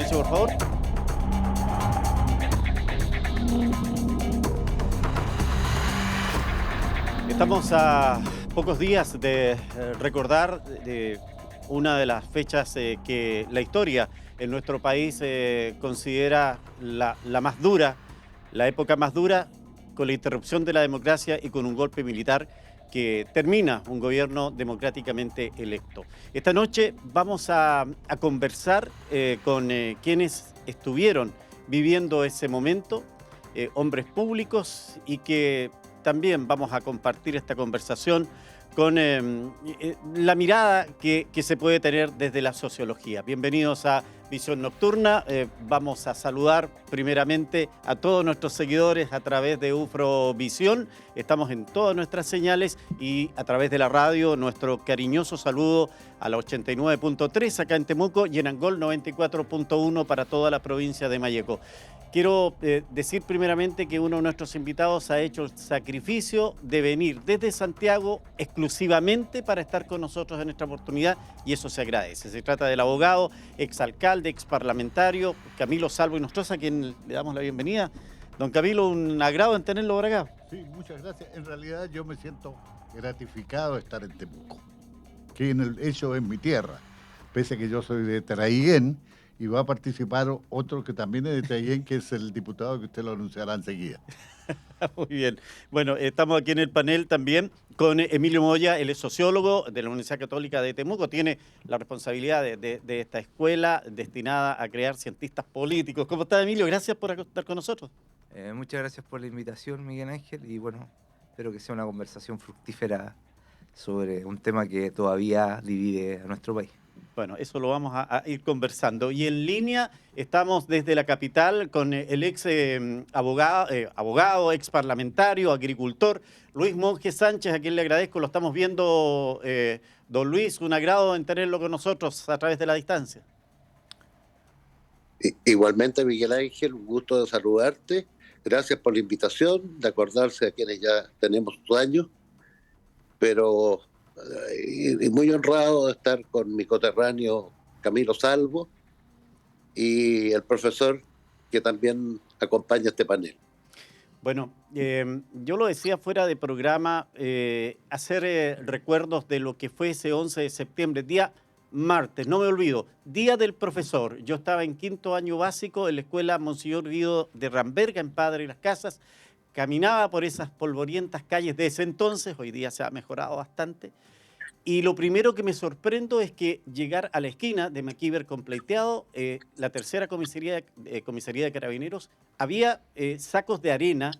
Silencio, por favor. Estamos a pocos días de recordar una de las fechas que la historia en nuestro país considera la más dura, la época más dura, con la interrupción de la democracia y con un golpe militar que termina un gobierno democráticamente electo. Esta noche vamos a conversar con quienes estuvieron viviendo ese momento, hombres públicos, y que también vamos a compartir esta conversación con la mirada que se puede tener desde la sociología. Bienvenidos a Visión Nocturna. Vamos a saludar primeramente a todos nuestros seguidores a través de UFRO Visión. Estamos en todas nuestras señales y a través de la radio nuestro cariñoso saludo a la 89.3 acá en Temuco y en Angol 94.1 para toda la provincia de Malleco. Quiero decir primeramente que uno de nuestros invitados ha hecho el sacrificio de venir desde Santiago exclusivamente para estar con nosotros en esta oportunidad y eso se agradece. Se trata del abogado, exalcalde, exparlamentario Camilo Salvo Inostroza, a quien le damos la bienvenida. Don Camilo, un agrado en tenerlo por acá. Sí, muchas gracias. En realidad yo me siento gratificado de estar en Temuco, que en el hecho es mi tierra, pese a que yo soy de Traiguén. Y va a participar otro que también es de Traiguén, que es el diputado que usted lo anunciará enseguida. Muy bien. Bueno, estamos aquí en el panel también con Emilio Moya. Él es sociólogo de la Universidad Católica de Temuco. Tiene la responsabilidad de esta escuela destinada a crear cientistas políticos. ¿Cómo está, Emilio? Gracias por estar con nosotros. Muchas gracias por la invitación, Miguel Ángel. Y bueno, espero que sea una conversación fructífera sobre un tema que todavía divide a nuestro país. Bueno, eso lo vamos a ir conversando. Y en línea estamos desde la capital con el ex abogado, ex parlamentario, agricultor, Luis Monge Sánchez, a quien le agradezco. Lo estamos viendo, don Luis, un agrado en tenerlo con nosotros a través de la distancia. Igualmente, Miguel Ángel, un gusto de saludarte. Gracias por la invitación, de acordarse a quienes ya tenemos tus años, pero y muy honrado de estar con mi coterráneo Camilo Salvo y el profesor que también acompaña este panel. Bueno, yo lo decía fuera de programa, hacer recuerdos de lo que fue ese 11 de septiembre, día martes, no me olvido, Día del Profesor. Yo estaba en quinto año básico en la escuela Monseñor Guido de Ramberga, en Padre Las Casas. Caminaba por esas polvorientas calles de ese entonces, hoy día se ha mejorado bastante, y lo primero que me sorprendo es que llegar a la esquina de Maquiver con Pleiteado, la tercera comisaría de Carabineros, había sacos de arena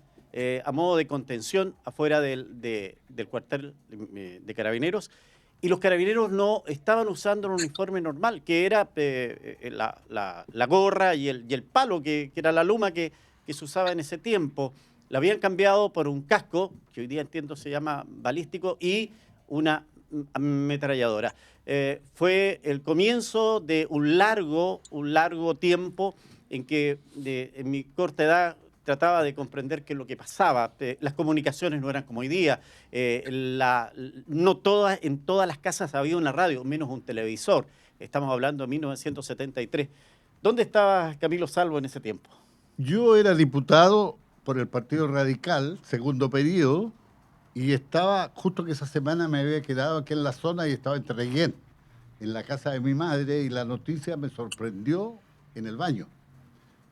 a modo de contención afuera del cuartel de Carabineros, y los carabineros no estaban usando un uniforme normal, que era la gorra y el palo, que era la luma que se usaba en ese tiempo. La habían cambiado por un casco, que hoy día entiendo se llama balístico, y una ametralladora. Fue el comienzo de un largo tiempo en que en mi corta edad trataba de comprender qué es lo que pasaba. Las comunicaciones no eran como hoy día. No en todas las casas había una radio, menos un televisor. Estamos hablando de 1973. ¿Dónde estaba Camilo Salvo en ese tiempo? Yo era diputado por el Partido Radical, segundo periodo, y estaba, justo que esa semana me había quedado aquí en la zona y estaba en Traiguén, en la casa de mi madre, y la noticia me sorprendió en el baño.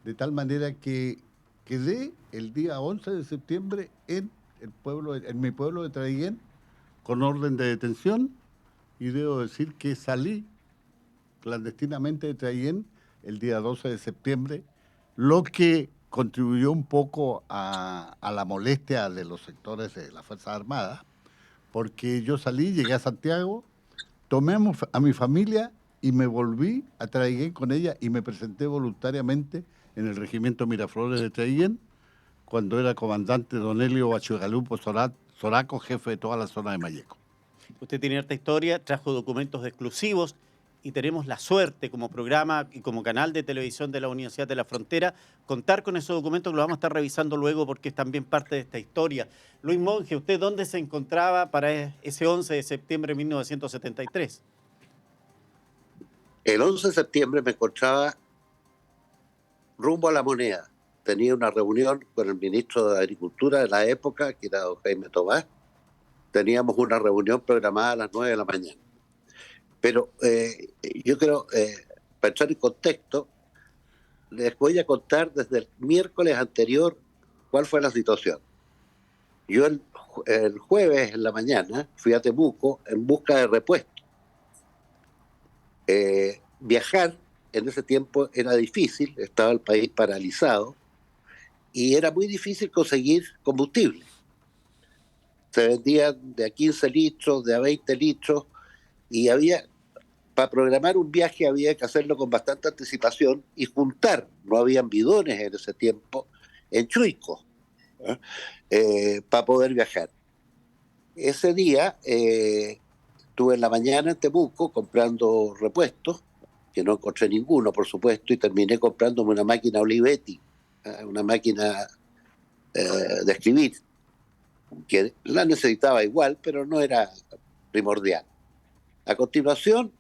De tal manera que quedé el día 11 de septiembre en mi pueblo de Traiguén, con orden de detención, y debo decir que salí clandestinamente de Traiguén el día 12 de septiembre, lo que contribuyó un poco a la molestia de los sectores de las Fuerzas Armadas, porque yo salí, llegué a Santiago, tomé a mi familia y me volví a Traiguén con ella y me presenté voluntariamente en el regimiento Miraflores de Traiguén, cuando era comandante don Helio Bachugalupo Soraco, jefe de toda la zona de Malleco. Usted tiene harta historia, trajo documentos exclusivos y tenemos la suerte como programa y como canal de televisión de la Universidad de la Frontera contar con esos documentos que los vamos a estar revisando luego porque es también parte de esta historia. Luis Monge, ¿usted dónde se encontraba para ese 11 de septiembre de 1973? El 11 de septiembre me encontraba rumbo a La Moneda. Tenía una reunión con el ministro de Agricultura de la época, que era don Jaime Tomás. Teníamos una reunión programada a las 9 de la mañana. Pero yo creo, para entrar en contexto, les voy a contar desde el miércoles anterior cuál fue la situación. Yo el jueves en la mañana fui a Temuco en busca de repuestos. Viajar en ese tiempo era difícil, estaba el país paralizado y era muy difícil conseguir combustible. Se vendían de a 15 litros, de a 20 litros y para programar un viaje había que hacerlo con bastante anticipación y juntar, no habían bidones en ese tiempo, en chuicos, para poder viajar. Ese día estuve en la mañana en Temuco comprando repuestos, que no encontré ninguno, por supuesto, y terminé comprándome una máquina Olivetti, una máquina de escribir, que la necesitaba igual, pero no era primordial. A continuación,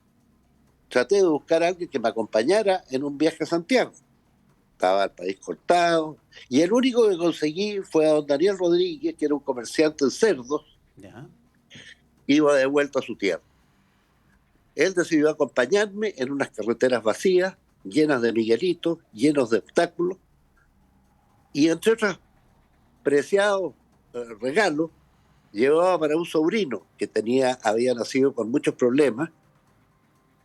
traté de buscar a alguien que me acompañara en un viaje a Santiago. Estaba el país cortado, y el único que conseguí fue a don Daniel Rodríguez, que era un comerciante en cerdos, Ya. iba de vuelta a su tierra. Él decidió acompañarme en unas carreteras vacías, llenas de miguelitos, llenos de obstáculos, y entre otros preciados regalos, llevaba para un sobrino que había nacido con muchos problemas,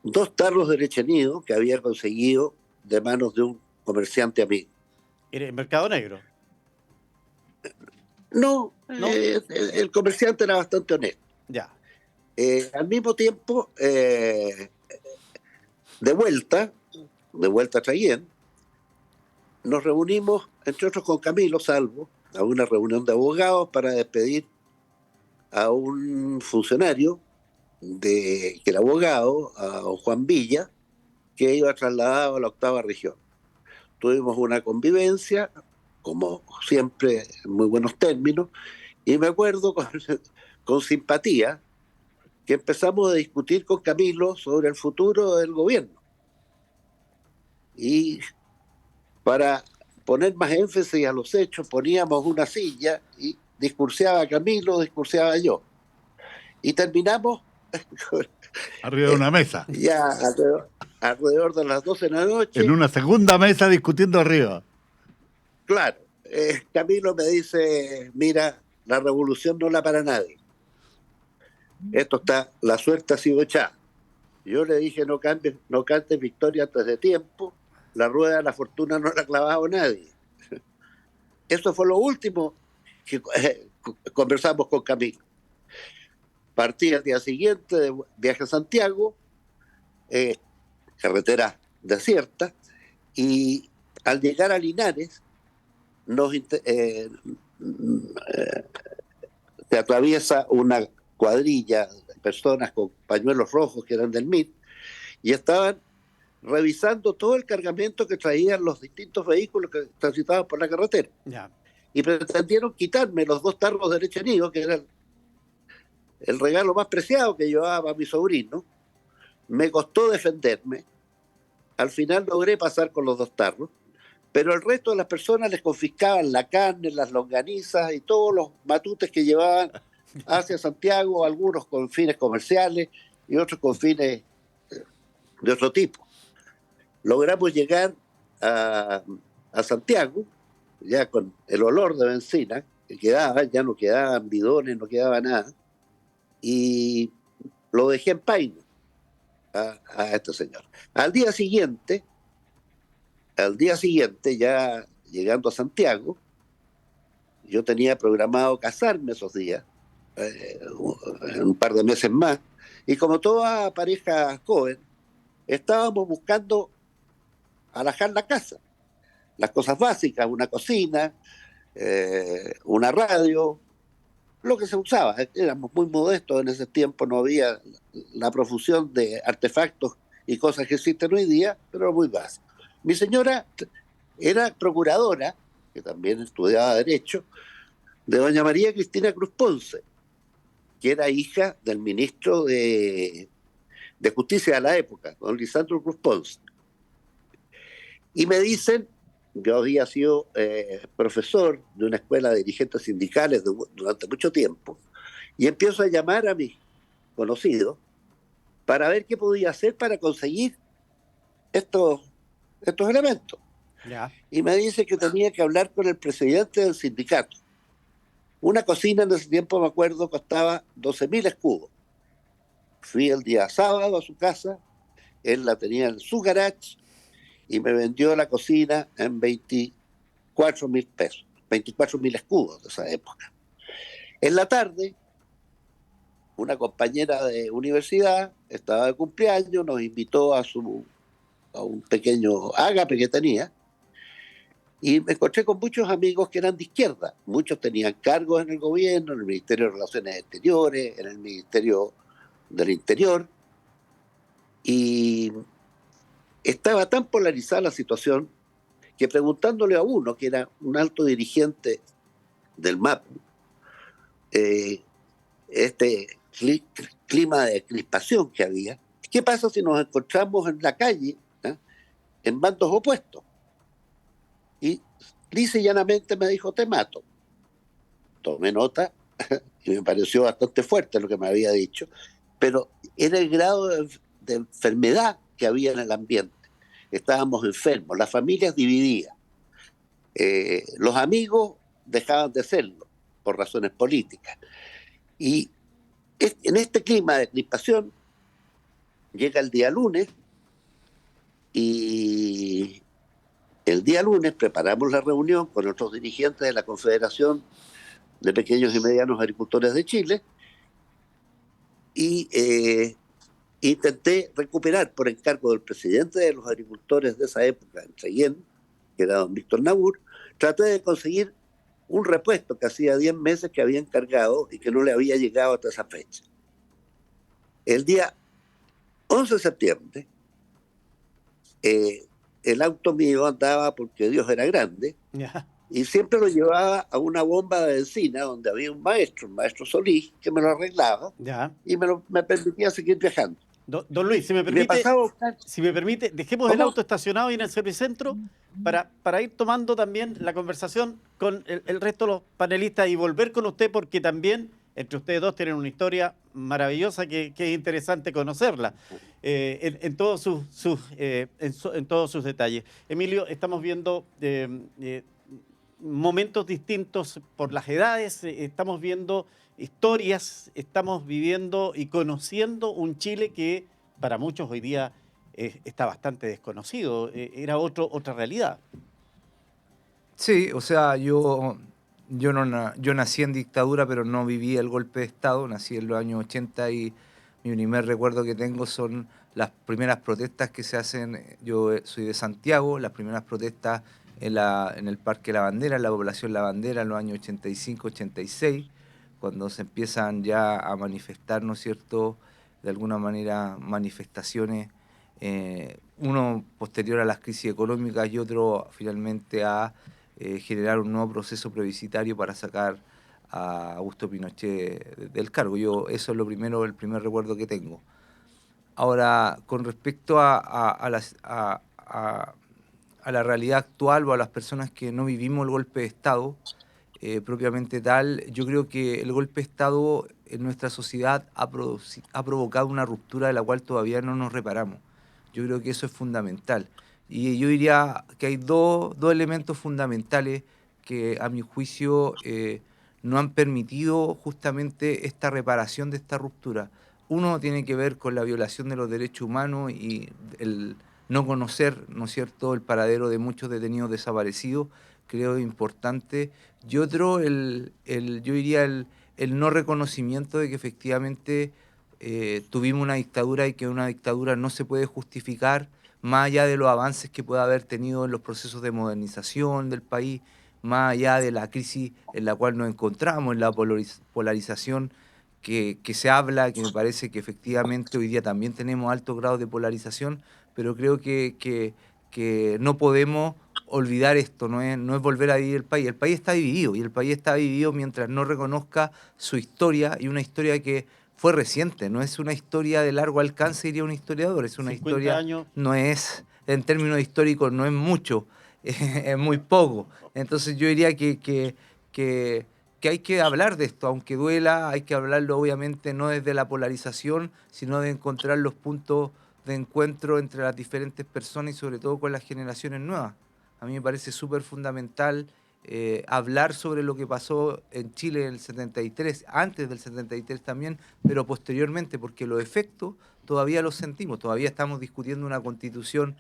2 tarros de leche nido que había conseguido de manos de un comerciante amigo. ¿Era el mercado negro? No, ¿No? el comerciante era bastante honesto. Ya. Al mismo tiempo, de vuelta a Traiguén, nos reunimos, entre otros con Camilo Salvo, a una reunión de abogados para despedir a un funcionario que era abogado, a Juan Villa, que iba trasladado a la 8ª región. Tuvimos una convivencia, como siempre, en muy buenos términos, y me acuerdo con simpatía que empezamos a discutir con Camilo sobre el futuro del gobierno. Y para poner más énfasis a los hechos, poníamos una silla y discurseaba Camilo, discurseaba yo. Y terminamos Arriba de una mesa. ya alrededor de las 12 de la noche. En una segunda mesa discutiendo arriba. Claro, Camilo me dice, mira, la revolución no la para nadie. La suerte ha sido echada. Yo le dije, no cantes victoria antes de tiempo, la rueda de la fortuna no la ha clavado nadie. Eso fue lo último que conversamos con Camilo. Partí al día siguiente de viaje a Santiago, carretera desierta, y al llegar a Linares, se atraviesa una cuadrilla de personas con pañuelos rojos que eran del MIT y estaban revisando todo el cargamento que traían los distintos vehículos que transitaban por la carretera. Ya. Y pretendieron quitarme los 2 tarros de leche nido, que eran el regalo más preciado que llevaba mi sobrino. Me costó defenderme. Al final logré pasar con los 2 tarros, pero el resto de las personas les confiscaban la carne, las longanizas y todos los matutes que llevaban hacia Santiago, algunos con fines comerciales y otros con fines de otro tipo. Logramos llegar a Santiago, ya con el olor de benzina que quedaba, ya no quedaban bidones, no quedaba nada, y lo dejé en Paine a este señor. Al día siguiente, ya llegando a Santiago, yo tenía programado casarme esos días, un par de meses más, y como toda pareja joven, estábamos buscando alajar la casa, las cosas básicas, una cocina, una radio, lo que se usaba. Éramos muy modestos en ese tiempo, no había la profusión de artefactos y cosas que existen hoy día, pero era muy básico. Mi señora era procuradora, que también estudiaba Derecho, de doña María Cristina Cruz Ponce, que era hija del ministro de Justicia de la época, don Lisandro Cruz Ponce. Y me dicen, yo había sido profesor de una escuela de dirigentes sindicales durante mucho tiempo, y empiezo a llamar a mis conocidos para ver qué podía hacer para conseguir estos, estos elementos. Ya. Y me dice que tenía que hablar con el presidente del sindicato. Una cocina en ese tiempo, me acuerdo, costaba 12.000 escudos. Fui el día sábado a su casa, él la tenía en su garage y me vendió la cocina en 24.000 pesos, 24.000 escudos de esa época. En la tarde, una compañera de universidad estaba de cumpleaños, nos invitó a un pequeño ágape que tenía, y me encontré con muchos amigos que eran de izquierda. Muchos tenían cargos en el gobierno, en el Ministerio de Relaciones Exteriores, en el Ministerio del Interior, y estaba tan polarizada la situación que, preguntándole a uno, que era un alto dirigente del MAPU, este clima de crispación que había, ¿qué pasa si nos encontramos en la calle, en bandos opuestos? Y lisa y llanamente me dijo, te mato. Tomé nota y me pareció bastante fuerte lo que me había dicho, pero era el grado de enfermedad que había en el ambiente. Estábamos enfermos, las familias divididas, los amigos dejaban de serlo por razones políticas. Y en este clima de crispación llega el día lunes, y el día lunes preparamos la reunión con otros dirigentes de la Confederación de Pequeños y Medianos Agricultores de Chile, y intenté recuperar, por encargo del presidente de los agricultores de esa época, en Cheyenne, que era don Víctor Naur, traté de conseguir un repuesto que hacía 10 meses que había encargado y que no le había llegado hasta esa fecha. El día 11 de septiembre, el auto mío andaba, porque Dios era grande, Ya. y siempre lo llevaba a una bomba de benzina donde había un maestro, el maestro Solís, que me lo arreglaba Ya. y me permitía seguir viajando. Don Luis, si me Y me permite, pasaba a buscar. dejemos el ¿Cómo? auto estacionado ahí en el Servicentro para ir tomando también la conversación con el resto de los panelistas y volver con usted, porque también entre ustedes dos tienen una historia maravillosa que es interesante conocerla en todos en todos sus detalles. Emilio, estamos viendo momentos distintos por las edades, estamos viendo historias, estamos viviendo y conociendo un Chile que para muchos hoy día está bastante desconocido, era otra realidad. Sí, o sea, yo nací en dictadura, pero no viví el golpe de Estado. Nací en los años 80 y mi primer recuerdo que tengo son las primeras protestas que se hacen. Yo soy de Santiago, las primeras protestas en el Parque La Bandera, en la población La Bandera, en los años 85, 86, cuando se empiezan ya a manifestar, ¿no es cierto?, de alguna manera manifestaciones, uno posterior a las crisis económicas y otro finalmente a generar un nuevo proceso plebiscitario para sacar a Augusto Pinochet del cargo. Eso es el primer recuerdo que tengo. Ahora, con respecto a la realidad actual o a las personas que no vivimos el golpe de Estado, propiamente tal, yo creo que el golpe de Estado en nuestra sociedad ha provocado una ruptura de la cual todavía no nos reparamos. Yo creo que eso es fundamental. Y yo diría que hay dos elementos fundamentales que, a mi juicio, no han permitido justamente esta reparación de esta ruptura. Uno tiene que ver con la violación de los derechos humanos y el no conocer, ¿no es cierto?, el paradero de muchos detenidos desaparecidos, creo importante. Y otro, yo diría el no reconocimiento de que efectivamente tuvimos una dictadura y que una dictadura no se puede justificar más allá de los avances que pueda haber tenido en los procesos de modernización del país, más allá de la crisis en la cual nos encontramos, en la polarización que se habla, que me parece que efectivamente hoy día también tenemos altos grados de polarización, pero creo que no podemos olvidar esto, no es volver a dividir el país. El país está dividido y el país está dividido mientras no reconozca su historia, y una historia que fue reciente, no es una historia de largo alcance, diría un historiador, es una 50 historia, años. no es, en términos históricos, no es mucho. es muy poco. Entonces yo diría que hay que hablar de esto, aunque duela, hay que hablarlo obviamente no desde la polarización, sino de encontrar los puntos de encuentro entre las diferentes personas y sobre todo con las generaciones nuevas. A mí me parece súper fundamental hablar sobre lo que pasó en Chile en el 73, antes del 73 también, pero posteriormente, porque los efectos todavía los sentimos, todavía estamos discutiendo una constitución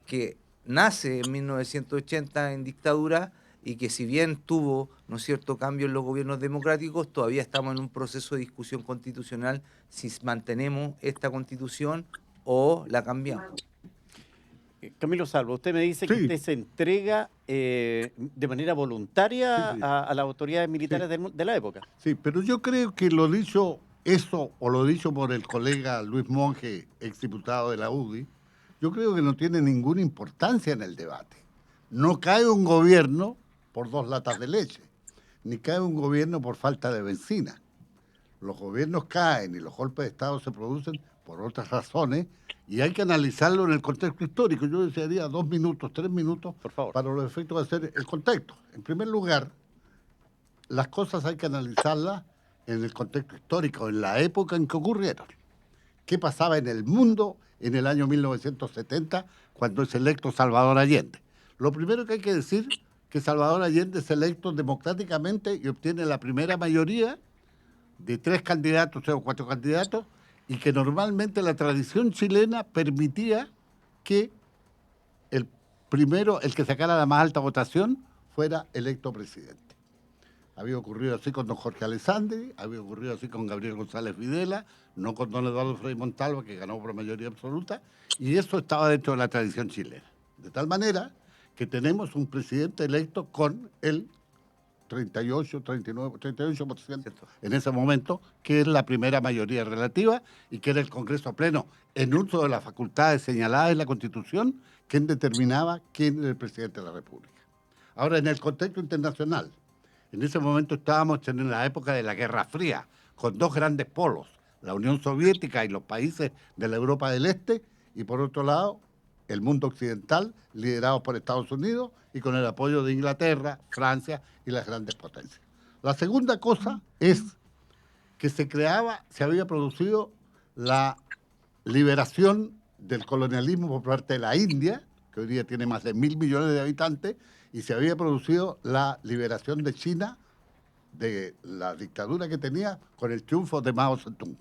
que nace en 1980 en dictadura y que si bien tuvo, ¿no es cierto?, cambios en los gobiernos democráticos, todavía estamos en un proceso de discusión constitucional si mantenemos esta constitución o la cambiamos. Camilo Salvo, usted me dice que Sí. usted se entrega de manera voluntaria Sí. a las autoridades militares Sí. de la época. Sí, pero yo creo que lo dicho eso, o lo dicho por el colega Luis Monge, exdiputado de la UDI, yo creo que no tiene ninguna importancia en el debate. No cae un gobierno por 2 latas de leche, ni cae un gobierno por falta de benzina. Los gobiernos caen y los golpes de Estado se producen por otras razones y hay que analizarlo en el contexto histórico. Yo desearía 2 minutos, 3 minutos Por favor. para los efectos de hacer el contexto. En primer lugar, las cosas hay que analizarlas en el contexto histórico, en la época en que ocurrieron. ¿Qué pasaba en el mundo en el año 1970 cuando es electo Salvador Allende? Lo primero que hay que decir que Salvador Allende es electo democráticamente y obtiene la primera mayoría de 3 candidatos, 3 o 4 candidatos, y que normalmente la tradición chilena permitía que el primero, el que sacara la más alta votación, fuera electo presidente. Había ocurrido así con don Jorge Alessandri, había ocurrido así con Gabriel González Videla, no con don Eduardo Frei Montalva, que ganó por mayoría absoluta, y eso estaba dentro de la tradición chilena. De tal manera que tenemos un presidente electo con el 38, 39, 38% en ese momento, que es la primera mayoría relativa y que era el Congreso pleno, en uso de las facultades señaladas en la Constitución, quien determinaba quién era el presidente de la República. Ahora, en el contexto internacional, en ese momento estábamos en la época de la Guerra Fría, con 2 grandes polos, la Unión Soviética y los países de la Europa del Este, y por otro lado, el mundo occidental, liderado por Estados Unidos y con el apoyo de Inglaterra, Francia y las grandes potencias. La segunda cosa es que se había producido la liberación del colonialismo por parte de la India, que hoy día tiene más de 1.000 millones de habitantes, y se había producido la liberación de China de la dictadura que tenía con el triunfo de Mao Zedong.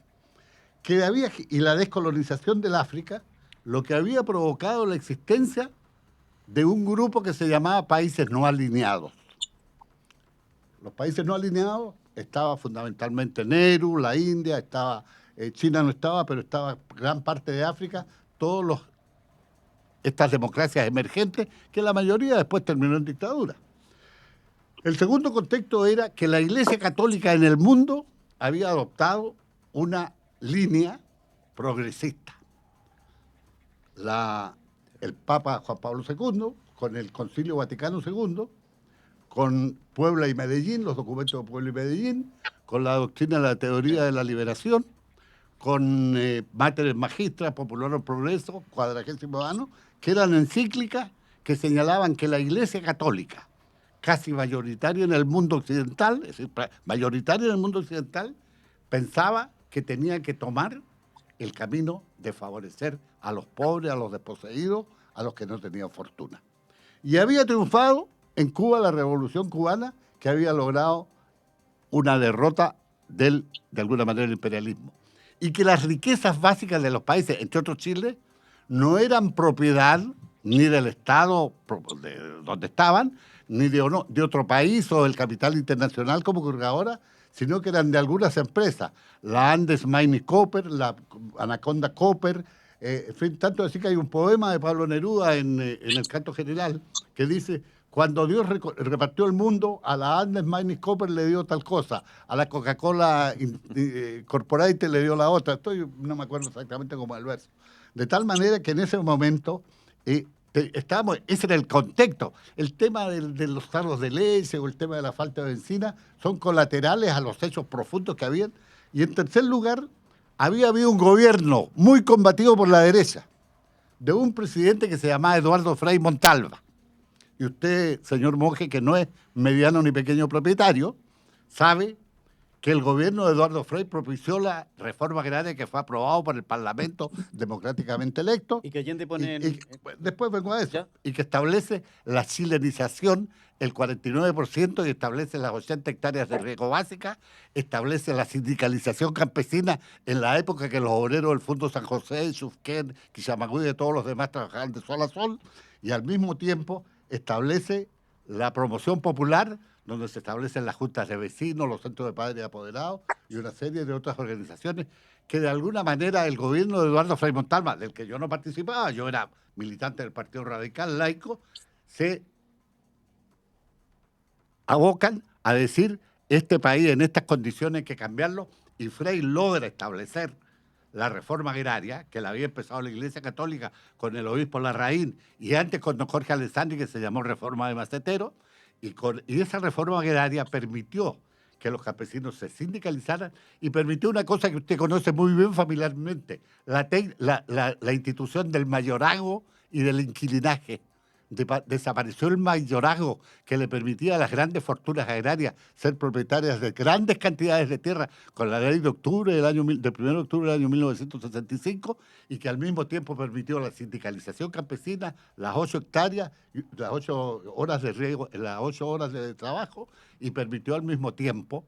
Y la descolonización del África, lo que había provocado la existencia de un grupo que se llamaba países no alineados. Los países no alineados estaba fundamentalmente Nehru, la India, China no estaba, pero estaba gran parte de África, estas democracias emergentes, que la mayoría después terminó en dictadura. El segundo contexto era que la Iglesia Católica en el mundo había adoptado una línea progresista. El Papa Juan Pablo II, con el Concilio Vaticano II, con Puebla y Medellín, los documentos de Puebla y Medellín, con la doctrina de la teoría de la liberación, con Mater Magistra, Popular Progreso, 40º Ano, que eran encíclicas que señalaban que la Iglesia Católica, casi mayoritaria en el mundo occidental, es decir, mayoritaria en el mundo occidental, pensaba que tenía que tomar el camino de favorecer a los pobres, a los desposeídos, a los que no tenían fortuna. Y había triunfado en Cuba la Revolución Cubana, que había logrado una derrota de alguna manera, el imperialismo. Y que las riquezas básicas de los países, entre otros Chile, no eran propiedad ni del Estado donde estaban, ni de otro país o del capital internacional como ocurre ahora, sino que eran de algunas empresas, la Andes Mining Copper, la Anaconda Copper, en fin, tanto así que hay un poema de Pablo Neruda en el Canto General que dice: cuando Dios repartió el mundo, a la Andes Mining Copper le dio tal cosa, a la Coca-Cola Corporate le dio la otra, no me acuerdo exactamente cómo es el verso. De tal manera que en ese momento ese era el contexto. El tema de los tarros de leche o el tema de la falta de benzina son colaterales a los hechos profundos que habían. Y en tercer lugar, había habido un gobierno muy combatido por la derecha, de un presidente que se llamaba Eduardo Frei Montalva, Y usted, señor Monge, que no es mediano ni pequeño propietario, sabe que el gobierno de Eduardo Frei propició la reforma agraria que fue aprobado por el Parlamento democráticamente electo. Y que Allende Y, pone y después vengo a eso. ¿Ya? Y que establece la chilenización, el 49%, y establece las 80 hectáreas de riego básica, establece la sindicalización campesina en la época que los obreros del Fondo San José, Chufquén, Quillamagüey y todos los demás trabajaban de sol a sol, y al mismo tiempo establece la promoción popular, donde se establecen las juntas de vecinos, los centros de padres y apoderados y una serie de otras organizaciones que de alguna manera el gobierno de Eduardo Frei Montalva, del que yo no participaba, yo era militante del Partido Radical Laico, se abocan a decir este país en estas condiciones hay que cambiarlo, y Frei logra establecer la reforma agraria, que la había empezado la Iglesia Católica con el obispo Larraín y antes con don Jorge Alessandri, que se llamó Reforma de Macetero, y esa reforma agraria permitió que los campesinos se sindicalizaran y permitió una cosa que usted conoce muy bien familiarmente, la institución del mayorazgo y del inquilinaje. Desapareció el mayorazgo que le permitía a las grandes fortunas agrarias ser propietarias de grandes cantidades de tierra con la ley de octubre del 1 de octubre del año 1965, y que al mismo tiempo permitió la sindicalización campesina, las 8 hectáreas, las 8 horas de riego, las 8 horas de trabajo, y permitió al mismo tiempo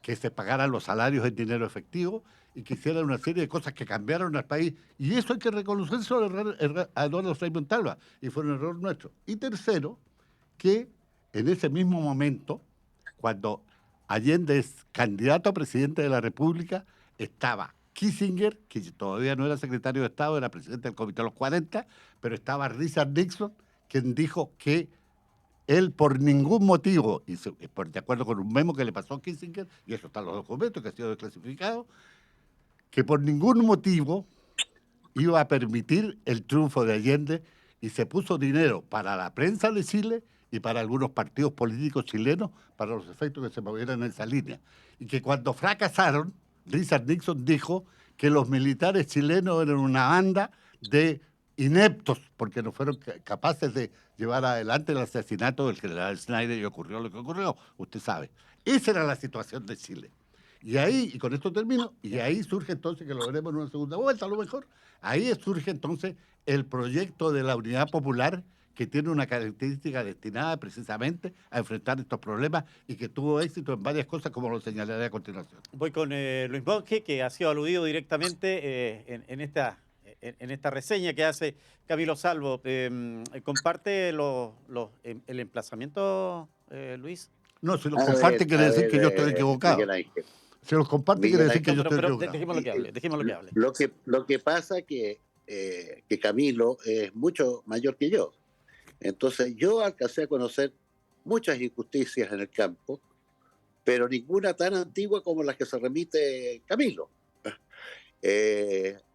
que se pagaran los salarios en dinero efectivo y que hicieran una serie de cosas que cambiaron al país. Y eso hay que reconocerse a Eduardo Frei Montalva, y fue un error nuestro. Y tercero, que en ese mismo momento, cuando Allende es candidato a presidente de la República, estaba Kissinger, que todavía no era secretario de Estado, era presidente del Comité de los 40, pero estaba Richard Nixon, quien dijo que él por ningún motivo, de acuerdo con un memo que le pasó a Kissinger, y eso está en los documentos que ha sido desclasificado, que por ningún motivo iba a permitir el triunfo de Allende, y se puso dinero para la prensa de Chile y para algunos partidos políticos chilenos para los efectos que se movieran en esa línea. Y que cuando fracasaron, Richard Nixon dijo que los militares chilenos eran una banda de ineptos porque no fueron capaces de llevar adelante el asesinato del general Schneider, y ocurrió lo que ocurrió, usted sabe. Esa era la situación de Chile. Y ahí, y con esto termino, y ahí surge entonces, que lo veremos en una segunda vuelta a lo mejor, ahí surge entonces el proyecto de la Unidad Popular, que tiene una característica destinada precisamente a enfrentar estos problemas y que tuvo éxito en varias cosas, como lo señalaré a continuación. Voy con Luis Monge, que ha sido aludido directamente en esta reseña que hace Camilo Salvo. ¿Comparte el emplazamiento, Luis? No, si los comparte quiere decir que yo estoy equivocado. Si los comparte quiere decir que yo estoy equivocado. Dejémoslo que hable, dejémoslo que hable. Lo que pasa que Camilo es mucho mayor que yo. Entonces yo alcancé a conocer muchas injusticias en el campo, pero ninguna tan antigua como las que se remite Camilo.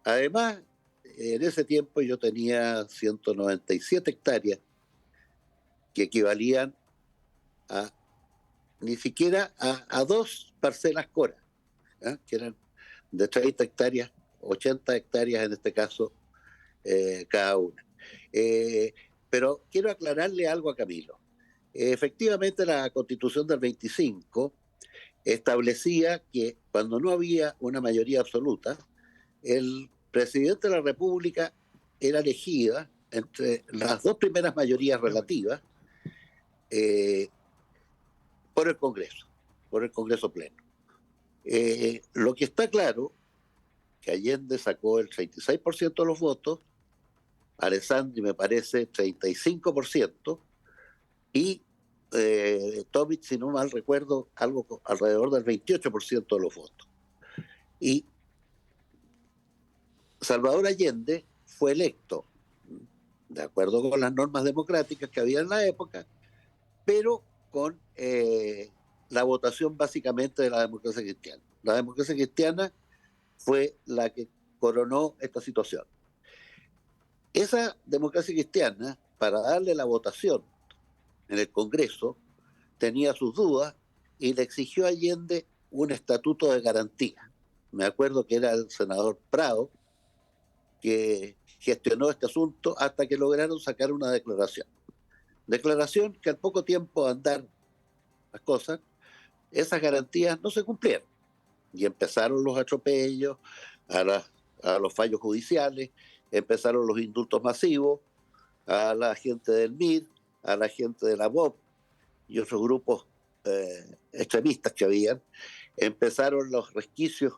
Además, en ese tiempo yo tenía 197 hectáreas que equivalían a ni siquiera a 2 parcelas Cora, que eran de 30 hectáreas, 80 hectáreas en este caso, cada una. Pero quiero aclararle algo a Camilo. Efectivamente, la Constitución del 25 establecía que cuando no había una mayoría absoluta, el presidente de la República era elegida entre las 2 primeras mayorías relativas por el Congreso pleno. Lo que está claro, que Allende sacó el 36% de los votos, Alessandri me parece 35%, y Tomic, si no mal recuerdo, algo alrededor del 28% de los votos. Y Salvador Allende fue electo, de acuerdo con las normas democráticas que había en la época, pero con la votación básicamente de la democracia cristiana. La democracia cristiana fue la que coronó esta situación. Esa democracia cristiana, para darle la votación en el Congreso, tenía sus dudas y le exigió a Allende un estatuto de garantía. Me acuerdo que era el senador Prado que gestionó este asunto hasta que lograron sacar una declaración. Declaración que al poco tiempo de andar las cosas, esas garantías no se cumplieron. Y empezaron los atropellos, a los fallos judiciales, empezaron los indultos masivos, a la gente del MIR, a la gente de la BOP y otros grupos extremistas que habían. Empezaron los resquicios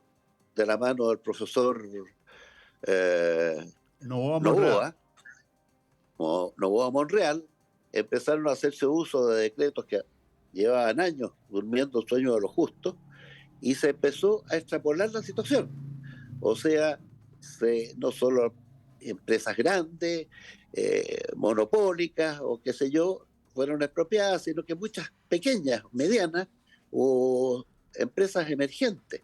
de la mano del profesor Novoa Monreal. Empezaron a hacerse uso de decretos que llevaban años durmiendo el sueño de los justos, y se empezó a extrapolar la situación. O sea, no solo empresas grandes, monopólicas o qué sé yo, fueron expropiadas, sino que muchas pequeñas, medianas o empresas emergentes.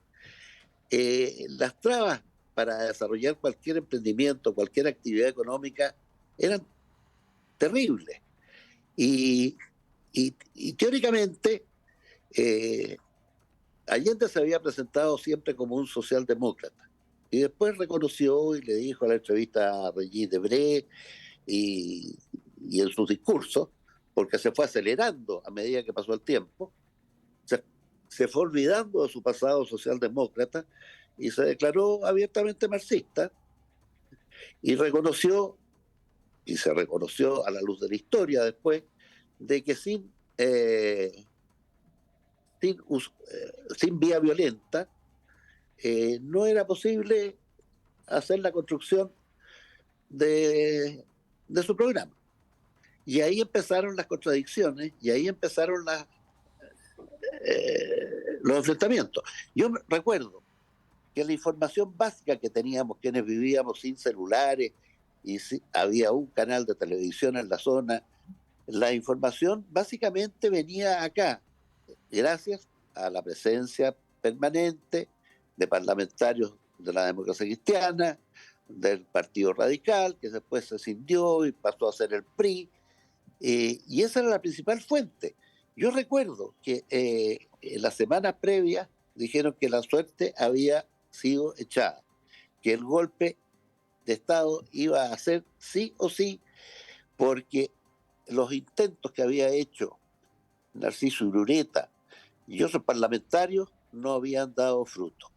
Las trabas para desarrollar cualquier emprendimiento, cualquier actividad económica, eran terribles. Y teóricamente, Allende se había presentado siempre como un socialdemócrata. Y después reconoció y le dijo a la entrevista a Regis Debray y en sus discursos, porque se fue acelerando a medida que pasó el tiempo, se fue olvidando de su pasado socialdemócrata y se declaró abiertamente marxista, y se reconoció a la luz de la historia después, de que sin vía violenta no era posible hacer la construcción de su programa. Y ahí empezaron las contradicciones, y ahí empezaron los enfrentamientos. Yo recuerdo que la información básica que teníamos quienes vivíamos sin celulares, y había un canal de televisión en la zona, la información básicamente venía acá, gracias a la presencia permanente de parlamentarios de la democracia cristiana, del Partido Radical, que después se escindió y pasó a ser el PRI, y esa era la principal fuente. Yo recuerdo que en las semanas previas dijeron que la suerte había sido echada, que el golpe de Estado iba a ser sí o sí, porque los intentos que había hecho Narciso Urureta y otros parlamentarios no habían dado fruto.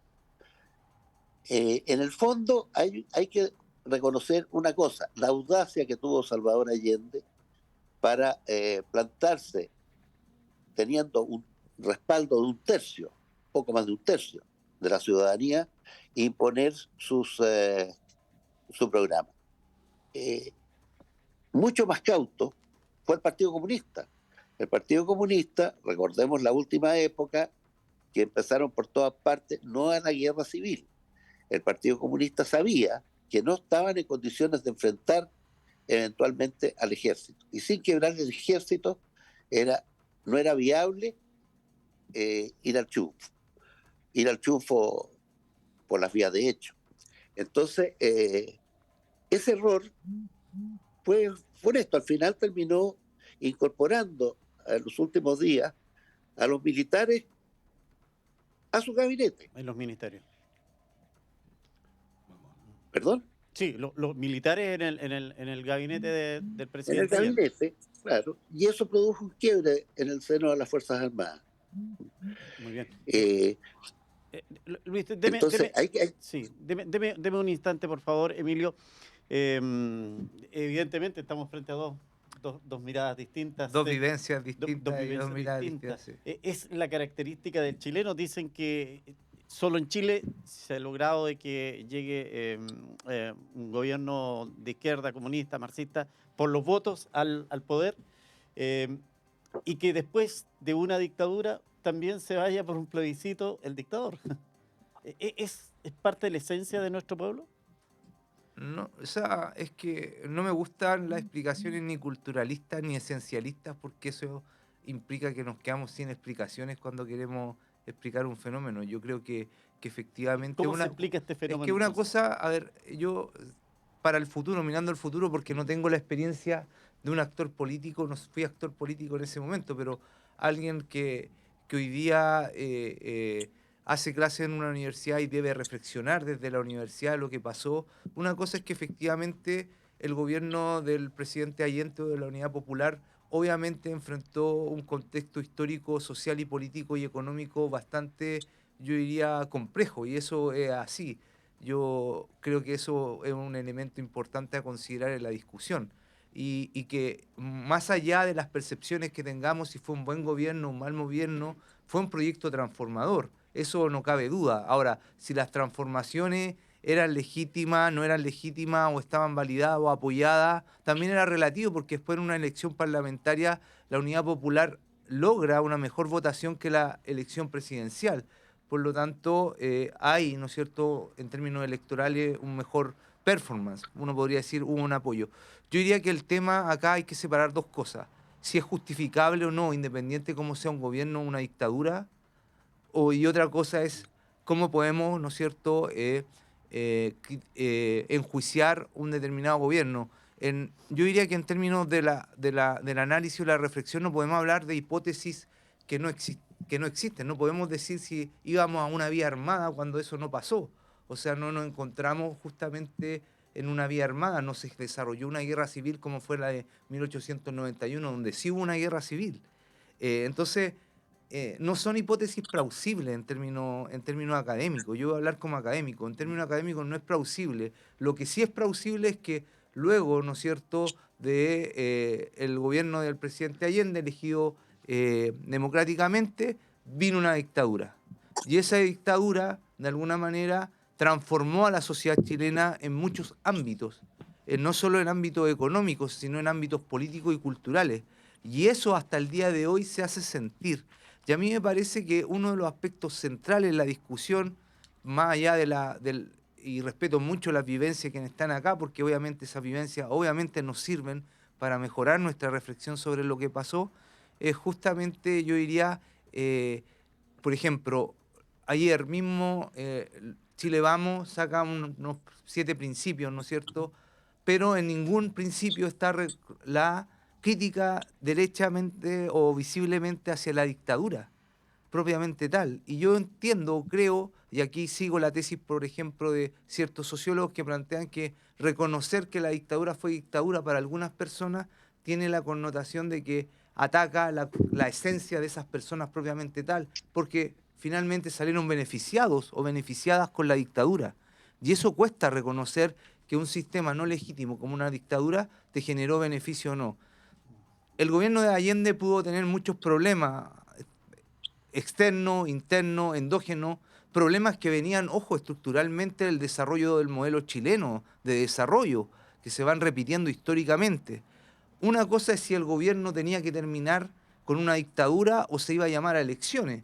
En el fondo hay que reconocer una cosa: la audacia que tuvo Salvador Allende para plantarse teniendo un respaldo de un tercio, poco más de un tercio de la ciudadanía, e imponer su programa. Mucho más cauto fue el Partido Comunista. El Partido Comunista, recordemos la última época, que empezaron por todas partes, no a la guerra civil. El Partido Comunista sabía que no estaban en condiciones de enfrentar eventualmente al ejército. Y sin quebrar el ejército no era viable ir al triunfo por las vías de hecho. Entonces, ese error fue honesto. Al final terminó incorporando en los últimos días a los militares a su gabinete. En los ministerios. ¿Perdón? Sí, los militares en el gabinete del presidente. En el gabinete, claro. Y eso produjo un quiebre en el seno de las Fuerzas Armadas. Muy bien. Luis, deme un instante, por favor, Emilio. Evidentemente estamos frente a dos miradas distintas. Dos vivencias distintas. Dos miradas distintas. Sí. Es la característica del chileno. Dicen que solo en Chile se ha logrado de que llegue un gobierno de izquierda, comunista, marxista, por los votos al poder, y que después de una dictadura también se vaya por un plebiscito el dictador. ¿Es parte de la esencia de nuestro pueblo? No, o sea, es que no me gustan las explicaciones ni culturalistas ni esencialistas, porque eso implica que nos quedamos sin explicaciones cuando queremos explicar un fenómeno. Yo creo que efectivamente... ¿Cómo se explica este fenómeno? Es que una cosa, a ver, yo para el futuro, mirando el futuro, porque no tengo la experiencia de un actor político, no fui actor político en ese momento, pero alguien que hoy día hace clase en una universidad y debe reflexionar desde la universidad lo que pasó. Una cosa es que efectivamente el gobierno del presidente Allende o de la Unidad Popular obviamente enfrentó un contexto histórico, social y político y económico bastante, yo diría, complejo, y eso es así. Yo creo que eso es un elemento importante a considerar en la discusión. Y que más allá de las percepciones que tengamos, si fue un buen gobierno o un mal gobierno, fue un proyecto transformador. Eso no cabe duda. Ahora, si las transformaciones eran legítimas, no eran legítimas, o estaban validadas o apoyadas, también era relativo, porque después en una elección parlamentaria la Unidad Popular logra una mejor votación que la elección presidencial. Por lo tanto, hay, ¿no es cierto?, en términos electorales, un mejor performance. Uno podría decir, hubo un apoyo. Yo diría que el tema acá hay que separar dos cosas. Si es justificable o no, independiente de cómo sea un gobierno o una dictadura, y otra cosa es cómo podemos, ¿no es cierto?, enjuiciar un determinado gobierno. Yo diría que en términos del análisis o la reflexión no podemos hablar de hipótesis que no existen. No podemos decir si íbamos a una vía armada cuando eso no pasó. O sea, no nos encontramos justamente en una vía armada, no se desarrolló una guerra civil como fue la de 1891, donde sí hubo una guerra civil. Entonces, no son hipótesis plausibles en términos académicos. Yo voy a hablar como académico. En términos académicos no es plausible. Lo que sí es plausible es que luego, ¿no es cierto?, de el gobierno del presidente Allende, elegido democráticamente, vino una dictadura. Y esa dictadura, de alguna manera, transformó a la sociedad chilena en muchos ámbitos, no solo en ámbitos económicos, sino en ámbitos políticos y culturales. Y eso hasta el día de hoy se hace sentir. Y a mí me parece que uno de los aspectos centrales en la discusión, más allá y respeto mucho las vivencias que están acá, porque obviamente esas vivencias obviamente nos sirven para mejorar nuestra reflexión sobre lo que pasó, es justamente, yo diría, por ejemplo, ayer mismo Chile Vamos saca unos 7 principios, ¿no es cierto? Pero en ningún principio está la crítica derechamente o visiblemente hacia la dictadura propiamente tal. Y yo entiendo, creo, y aquí sigo la tesis, por ejemplo, de ciertos sociólogos que plantean que reconocer que la dictadura fue dictadura para algunas personas tiene la connotación de que ataca la esencia de esas personas propiamente tal, porque finalmente salieron beneficiados o beneficiadas con la dictadura. Y eso cuesta reconocer que un sistema no legítimo como una dictadura te generó beneficio o no. El gobierno de Allende pudo tener muchos problemas externos, internos, endógenos, problemas que venían, ojo, estructuralmente del desarrollo del modelo chileno de desarrollo, que se van repitiendo históricamente. Una cosa es si el gobierno tenía que terminar con una dictadura o se iba a llamar a elecciones.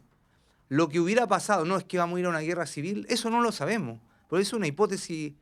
Lo que hubiera pasado, no es que vamos a ir a una guerra civil, eso no lo sabemos. Pero es una hipótesis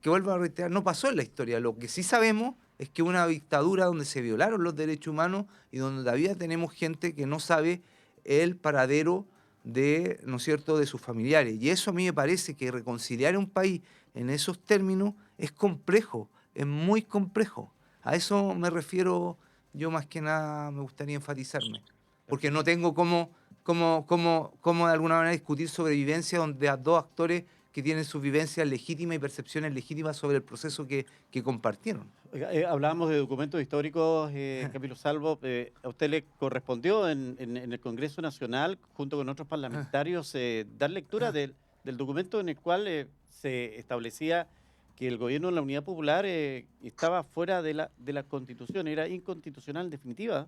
que, vuelvo a reiterar, no pasó en la historia. Lo que sí sabemos es que una dictadura donde se violaron los derechos humanos y donde todavía tenemos gente que no sabe el paradero de, ¿no es cierto?, de sus familiares. Y eso a mí me parece que reconciliar un país en esos términos es complejo, es muy complejo. A eso me refiero yo, más que nada me gustaría enfatizarme. Porque no tengo cómo de alguna manera discutir sobre vivencia donde a dos actores que tienen sus vivencias legítimas y percepciones legítimas sobre el proceso que compartieron. Oiga, hablábamos de documentos históricos, Camilo Salvo. ¿A usted le correspondió en el Congreso Nacional, junto con otros parlamentarios, dar lectura del documento en el cual se establecía que el gobierno de la Unidad Popular estaba fuera de la Constitución, era inconstitucional en definitiva?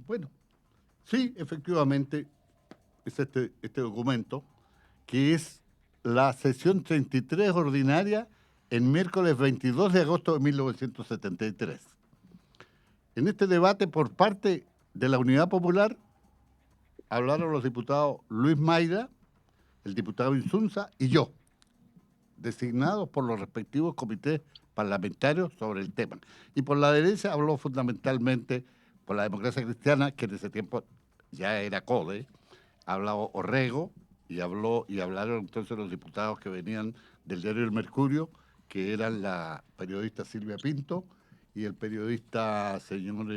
Bueno, sí, efectivamente, es este documento, que es la sesión 33 ordinaria en miércoles 22 de agosto de 1973. En este debate por parte de la Unidad Popular hablaron los diputados Luis Mayra, el diputado Insunza y yo, designados por los respectivos comités parlamentarios sobre el tema. Y por la derecha habló fundamentalmente por la Democracia Cristiana, que en ese tiempo ya era CODE, habló Orrego, y hablaron entonces los diputados que venían del diario El Mercurio, que eran la periodista Silvia Pinto y el periodista señor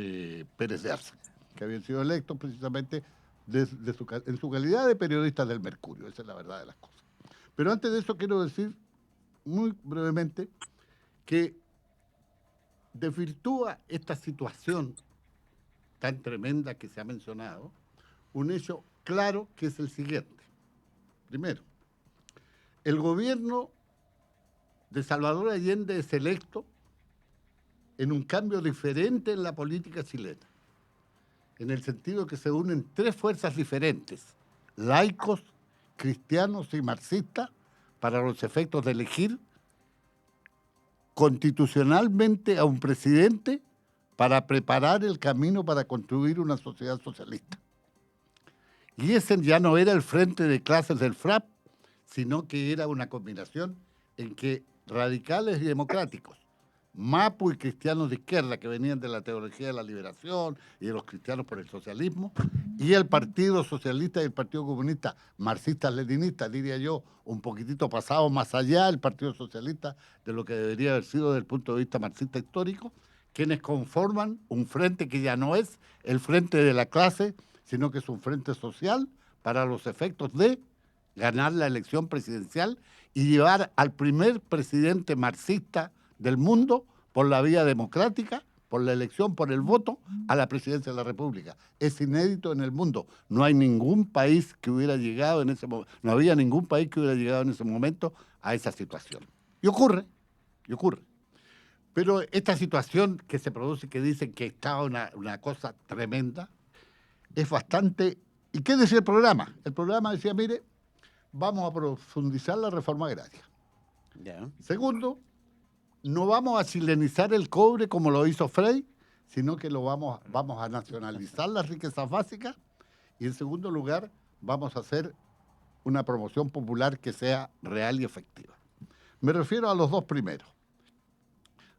Pérez de Arce, que habían sido electos precisamente en su calidad de periodistas del Mercurio. Esa es la verdad de las cosas. Pero antes de eso quiero decir muy brevemente que desvirtúa esta situación tan tremenda que se ha mencionado, un hecho claro que es el siguiente. Primero, el gobierno de Salvador Allende es electo en un cambio diferente en la política chilena, en el sentido que se unen tres fuerzas diferentes, laicos, cristianos y marxistas, para los efectos de elegir constitucionalmente a un presidente para preparar el camino para construir una sociedad socialista. Y ese ya no era el frente de clases del FRAP, sino que era una combinación en que radicales y democráticos, Mapu y cristianos de izquierda que venían de la teología de la liberación y de los cristianos por el socialismo, y el Partido Socialista y el Partido Comunista, marxistas-leninistas, diría yo, un poquitito pasado más allá del Partido Socialista de lo que debería haber sido desde el punto de vista marxista histórico, quienes conforman un frente que ya no es el frente de la clase, sino que es un frente social para los efectos de ganar la elección presidencial y llevar al primer presidente marxista del mundo por la vía democrática, por la elección, por el voto, a la presidencia de la República. Es inédito en el mundo. No hay ningún país que hubiera llegado en ese momento, no había ningún país que hubiera llegado en ese momento a esa situación. Y ocurre. Pero esta situación que se produce, que dicen que estaba una cosa tremenda, es bastante... ¿Y qué decía el programa? El programa decía, mire, vamos a profundizar la reforma agraria. Ya. Segundo, no vamos a chilenizar el cobre como lo hizo Frey, sino que vamos a nacionalizar las riquezas básicas. Y en segundo lugar, vamos a hacer una promoción popular que sea real y efectiva. Me refiero a los dos primeros.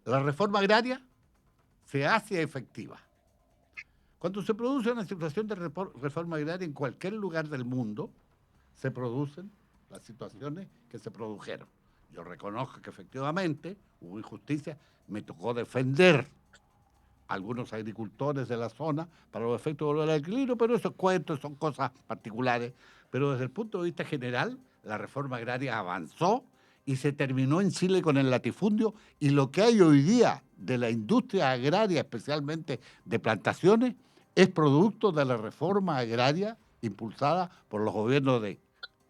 La reforma agraria se hace efectiva. Cuando se produce una situación de reforma agraria en cualquier lugar del mundo, se producen las situaciones que se produjeron. Yo reconozco que efectivamente hubo injusticia, me tocó defender a algunos agricultores de la zona para los efectos de volver al equilibrio, pero esos cuentos son cosas particulares. Pero desde el punto de vista general, la reforma agraria avanzó y se terminó en Chile con el latifundio, y lo que hay hoy día de la industria agraria, especialmente de plantaciones, es producto de la reforma agraria impulsada por los gobiernos de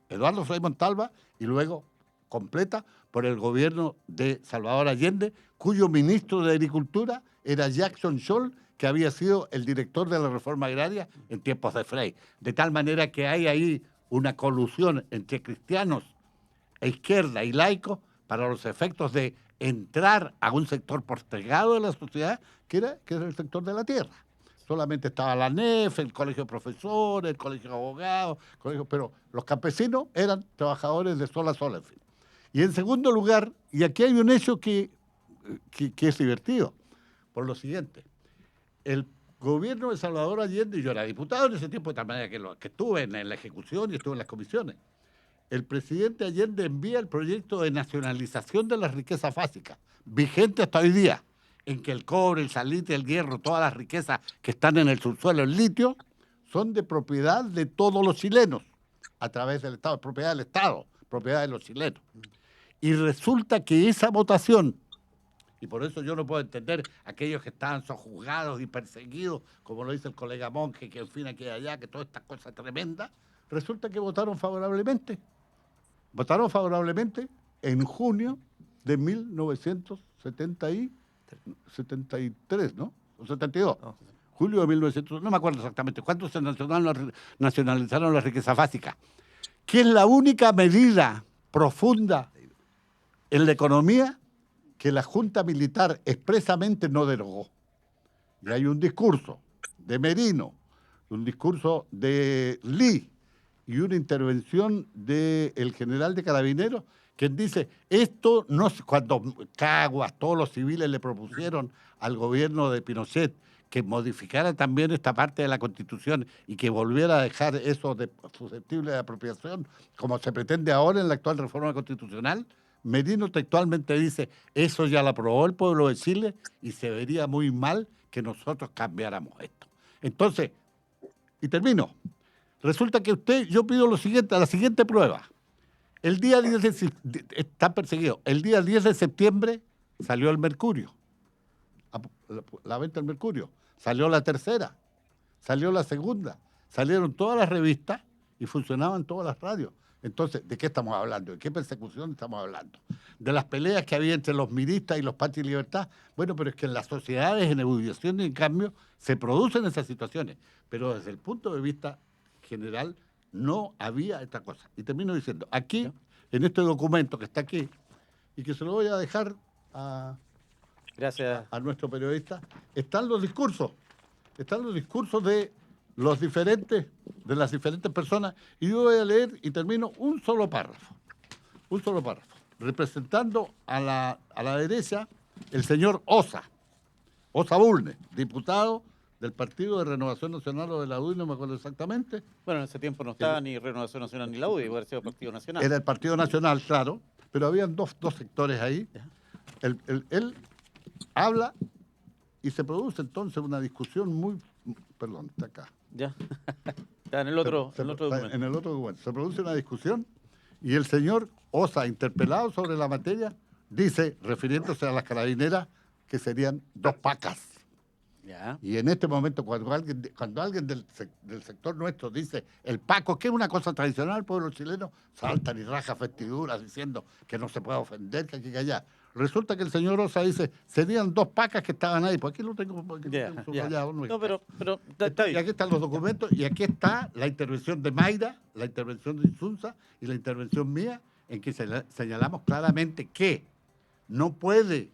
Eduardo Frei Montalva y luego completa por el gobierno de Salvador Allende, cuyo ministro de Agricultura era Jackson Scholl, que había sido el director de la reforma agraria en tiempos de Frei. De tal manera que hay ahí una colusión entre cristianos e izquierda y laicos para los efectos de entrar a un sector postergado de la sociedad, que era el sector de la tierra. Solamente estaba la NEF, el colegio de profesores, el colegio de abogados, pero los campesinos eran trabajadores de sol a sol, en fin. Y en segundo lugar, y aquí hay un hecho que es divertido, por lo siguiente: el gobierno de Salvador Allende, yo era diputado en ese tiempo, de tal manera que estuve en la ejecución y estuve en las comisiones, el presidente Allende envía el proyecto de nacionalización de las riquezas básicas, vigente hasta hoy día, en que el cobre, el salitre, el hierro, todas las riquezas que están en el subsuelo, el litio, son de propiedad de todos los chilenos, a través del Estado, propiedad del Estado, propiedad de los chilenos. Y resulta que esa votación, y por eso yo no puedo entender aquellos que estaban sojuzgados y perseguidos, como lo dice el colega Monge, que en fin aquí y allá, que todas estas cosas tremendas, resulta que votaron favorablemente. Votaron favorablemente en junio de 1973, ¿no? O 72. No. Julio de 1900, no me acuerdo exactamente cuántos se nacionalizaron las riquezas básicas, que es la única medida profunda en la economía que la Junta Militar expresamente no derogó. Y hay un discurso de Merino, un discurso de Lee y una intervención del general de Carabineros, quien dice, esto no, cuando Caguas, todos los civiles le propusieron al gobierno de Pinochet que modificara también esta parte de la Constitución y que volviera a dejar eso susceptible de apropiación, como se pretende ahora en la actual reforma constitucional, Merino textualmente dice, eso ya lo aprobó el pueblo de Chile y se vería muy mal que nosotros cambiáramos esto. Entonces, y termino, resulta que yo pido lo siguiente, la siguiente prueba. El día 10 está perseguido. El día 10 de septiembre salió el mercurio, la venta del mercurio. Salió la tercera, salió la segunda, salieron todas las revistas y funcionaban todas las radios. Entonces, ¿de qué estamos hablando? ¿De qué persecución estamos hablando? ¿De las peleas que había entre los miristas y los Patria y Libertad? Bueno, pero es que en las sociedades, en evolución y en cambio, se producen esas situaciones. Pero desde el punto de vista general, no había esta cosa. Y termino diciendo, aquí, en este documento que está aquí, y que se lo voy a dejar Gracias. a nuestro periodista, están los discursos de las diferentes personas, y yo voy a leer y termino un solo párrafo, representando a la derecha, el señor Osa Bulnes, diputado del Partido de Renovación Nacional o de la UDI, no me acuerdo exactamente. Bueno, en ese tiempo no estaba ni Renovación Nacional ni la UDI, hubiera sido Partido Nacional. Era el Partido Nacional, claro, pero habían dos sectores ahí. Él habla y se produce entonces una discusión muy... Perdón, está acá. Ya. Está en el otro documento. En el otro documento. Se produce una discusión y el señor Osa, interpelado sobre la materia, dice, refiriéndose a las carabineras, que serían 2 pacas. Ya. Y en este momento, cuando alguien del sector nuestro dice el Paco, que es una cosa tradicional del pueblo chileno, saltan y rajan vestiduras diciendo que no se puede ofender, que aquí que allá. Resulta que el señor Osa dice, serían 2 pacas que estaban ahí. Pues aquí lo tengo subrayado. No, pero está bien. Y aquí están los documentos, y aquí está la intervención de Mayra, la intervención de Insunza y la intervención mía, en que señalamos claramente que no puede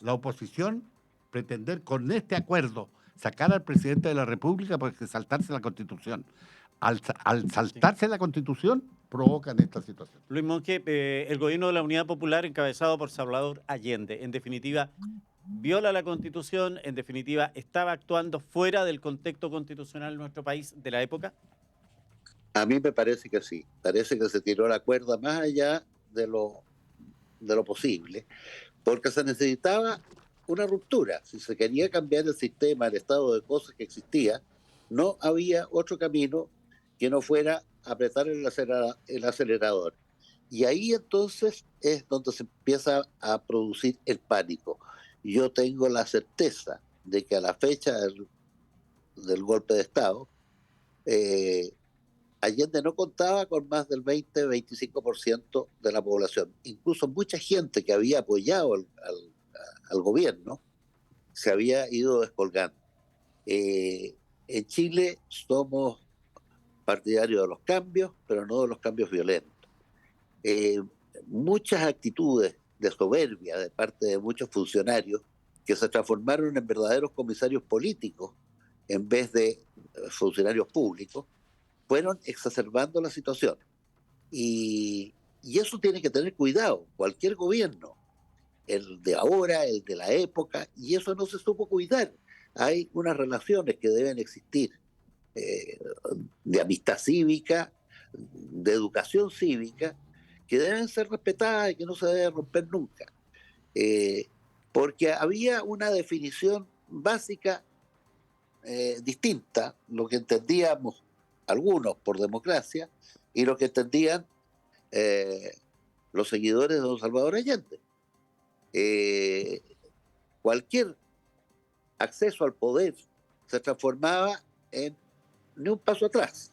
la oposición pretender con este acuerdo sacar al presidente de la República porque saltarse la Constitución. Al saltarse la Constitución, provocan esta situación. Luis Monge, el gobierno de la Unidad Popular encabezado por Salvador Allende, en definitiva, viola la Constitución, en definitiva, estaba actuando fuera del contexto constitucional de nuestro país de la época. A mí me parece que sí, parece que se tiró la cuerda más allá de lo posible, porque se necesitaba una ruptura. Si se quería cambiar el sistema, el estado de cosas que existía, no había otro camino que no fuera apretar el acelerador. Y ahí entonces es donde se empieza a producir el pánico. Yo tengo la certeza de que a la fecha del golpe de Estado, Allende no contaba con más del 20-25% de la población. Incluso mucha gente que había apoyado al gobierno se había ido descolgando. En Chile somos partidarios de los cambios, pero no de los cambios violentos. Muchas actitudes de soberbia de parte de muchos funcionarios que se transformaron en verdaderos comisarios políticos en vez de funcionarios públicos, fueron exacerbando la situación. Y eso tiene que tener cuidado, cualquier gobierno, el de ahora, el de la época, y eso no se supo cuidar. Hay unas relaciones que deben existir, de amistad cívica, de educación cívica, que deben ser respetadas y que no se deben romper nunca. Porque había una definición básica distinta, lo que entendíamos algunos por democracia y lo que entendían los seguidores de don Salvador Allende. Cualquier acceso al poder se transformaba en ni un paso atrás.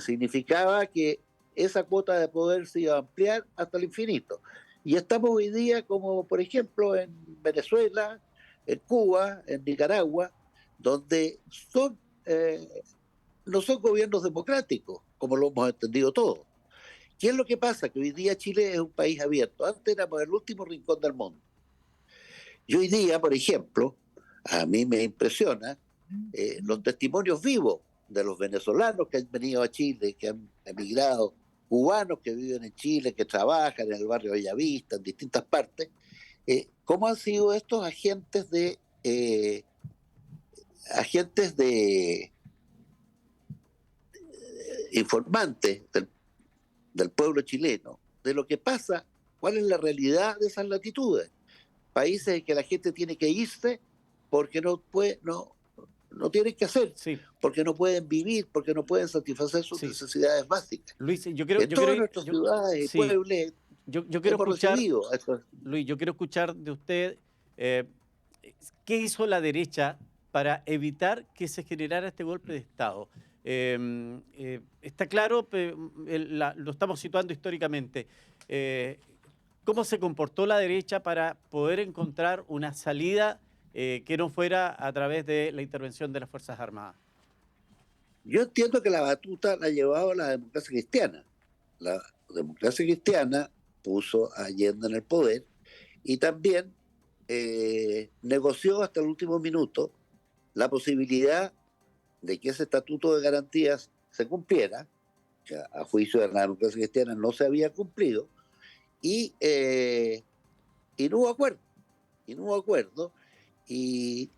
Significaba que esa cuota de poder se iba a ampliar hasta el infinito. Y estamos hoy día como, por ejemplo, en Venezuela, en Cuba, en Nicaragua, donde no son gobiernos democráticos, como lo hemos entendido todos. ¿Qué es lo que pasa? Que hoy día Chile es un país abierto. Antes éramos el último rincón del mundo. Y hoy día, por ejemplo, a mí me impresiona los testimonios vivos de los venezolanos que han venido a Chile, que han emigrado, cubanos que viven en Chile, que trabajan en el barrio Bellavista, en distintas partes. ¿Cómo han sido estos agentes de informantes del pueblo chileno, de lo que pasa, cuál es la realidad de esas latitudes? Países en que la gente tiene que irse porque no tienen que hacer, sí, porque no pueden vivir, porque no pueden satisfacer sus necesidades básicas. Luis, Todas nuestras ciudades y pueblos yo quiero escuchar, esto. Luis, yo quiero escuchar de usted qué hizo la derecha para evitar que se generara este golpe de Estado? Está claro, lo estamos situando históricamente. ¿Cómo se comportó la derecha para poder encontrar una salida que no fuera a través de la intervención de las Fuerzas Armadas? Yo entiendo que la batuta la llevaba la democracia cristiana. La democracia cristiana puso a Allende en el poder y también negoció hasta el último minuto la posibilidad de que ese estatuto de garantías se cumpliera, que a juicio de la democracia cristiana no se había cumplido, y no hubo acuerdo. Y no hubo acuerdo, y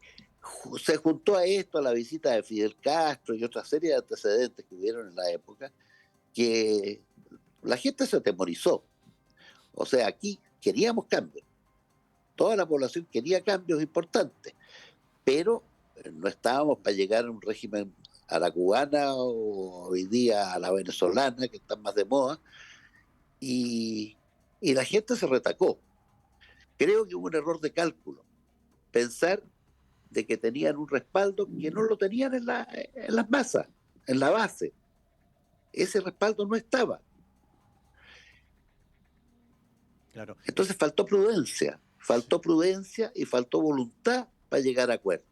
se juntó a esto, a la visita de Fidel Castro y otra serie de antecedentes que hubieron en la época, que la gente se atemorizó. O sea, aquí queríamos cambios. Toda la población quería cambios importantes, pero no estábamos para llegar a un régimen a la cubana o hoy día a la venezolana, que están más de moda, y la gente se retacó. Creo que hubo un error de cálculo, pensar de que tenían un respaldo que no lo tenían en las masas, en la base. Ese respaldo no estaba. Claro. Entonces faltó prudencia y faltó voluntad para llegar a acuerdos.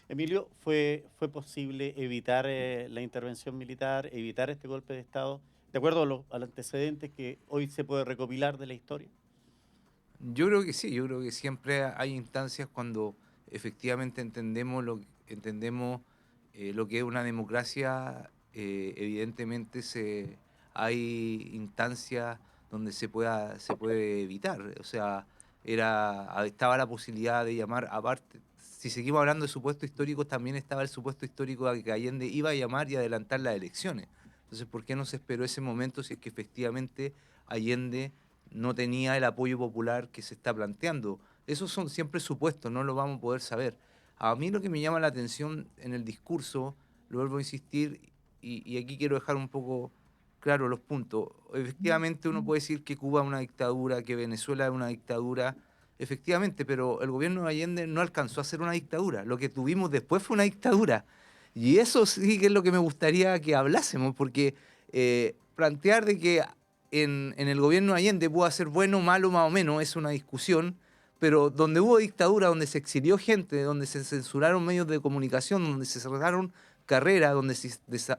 Emilio, ¿fue posible evitar la intervención militar, evitar este golpe de Estado, de acuerdo a los antecedentes que hoy se puede recopilar de la historia? Yo creo que sí, yo creo que siempre hay instancias cuando efectivamente entendemos lo que es una democracia, evidentemente hay instancias donde se puede evitar. O sea, estaba la posibilidad de llamar, aparte, si seguimos hablando de supuestos históricos, también estaba el supuesto histórico de que Allende iba a llamar y adelantar las elecciones. Entonces, ¿por qué no se esperó ese momento si es que efectivamente Allende no tenía el apoyo popular que se está planteando? Esos son siempre supuestos, no lo vamos a poder saber. A mí lo que me llama la atención en el discurso, lo vuelvo a insistir, y aquí quiero dejar un poco claro los puntos. Efectivamente uno puede decir que Cuba es una dictadura, que Venezuela es una dictadura, efectivamente, pero el gobierno de Allende no alcanzó a ser una dictadura. Lo que tuvimos después fue una dictadura. Y eso sí que es lo que me gustaría que hablásemos, porque plantear de que en el gobierno de Allende pudo ser bueno, malo, más o menos, es una discusión, pero donde hubo dictadura, donde se exilió gente, donde se censuraron medios de comunicación, donde se cerraron carreras, donde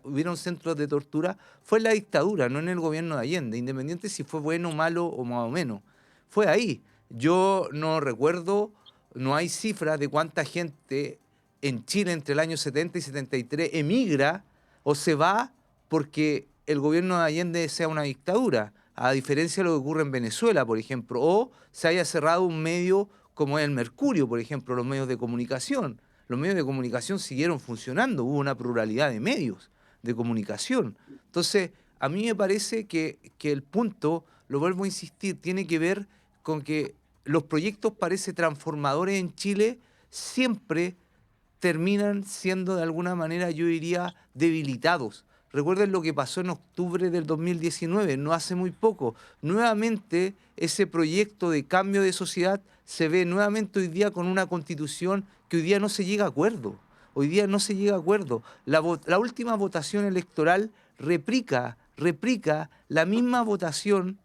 hubieron centros de tortura, fue en la dictadura, no en el gobierno de Allende, independiente si fue bueno, malo o más o menos. Fue ahí. Yo no recuerdo, no hay cifras de cuánta gente en Chile entre el año 70 y 73 emigra o se va porque el gobierno de Allende sea una dictadura, a diferencia de lo que ocurre en Venezuela, por ejemplo, o se haya cerrado un medio como el Mercurio, por ejemplo, los medios de comunicación. Los medios de comunicación siguieron funcionando, hubo una pluralidad de medios de comunicación. Entonces, a mí me parece que el punto, lo vuelvo a insistir, tiene que ver con que los proyectos parece transformadores en Chile siempre terminan siendo de alguna manera, yo diría, debilitados. Recuerden lo que pasó en octubre del 2019, no hace muy poco. Nuevamente ese proyecto de cambio de sociedad se ve nuevamente hoy día con una constitución que hoy día no se llega a acuerdo. Hoy día no se llega a acuerdo. La última votación electoral replica la misma votación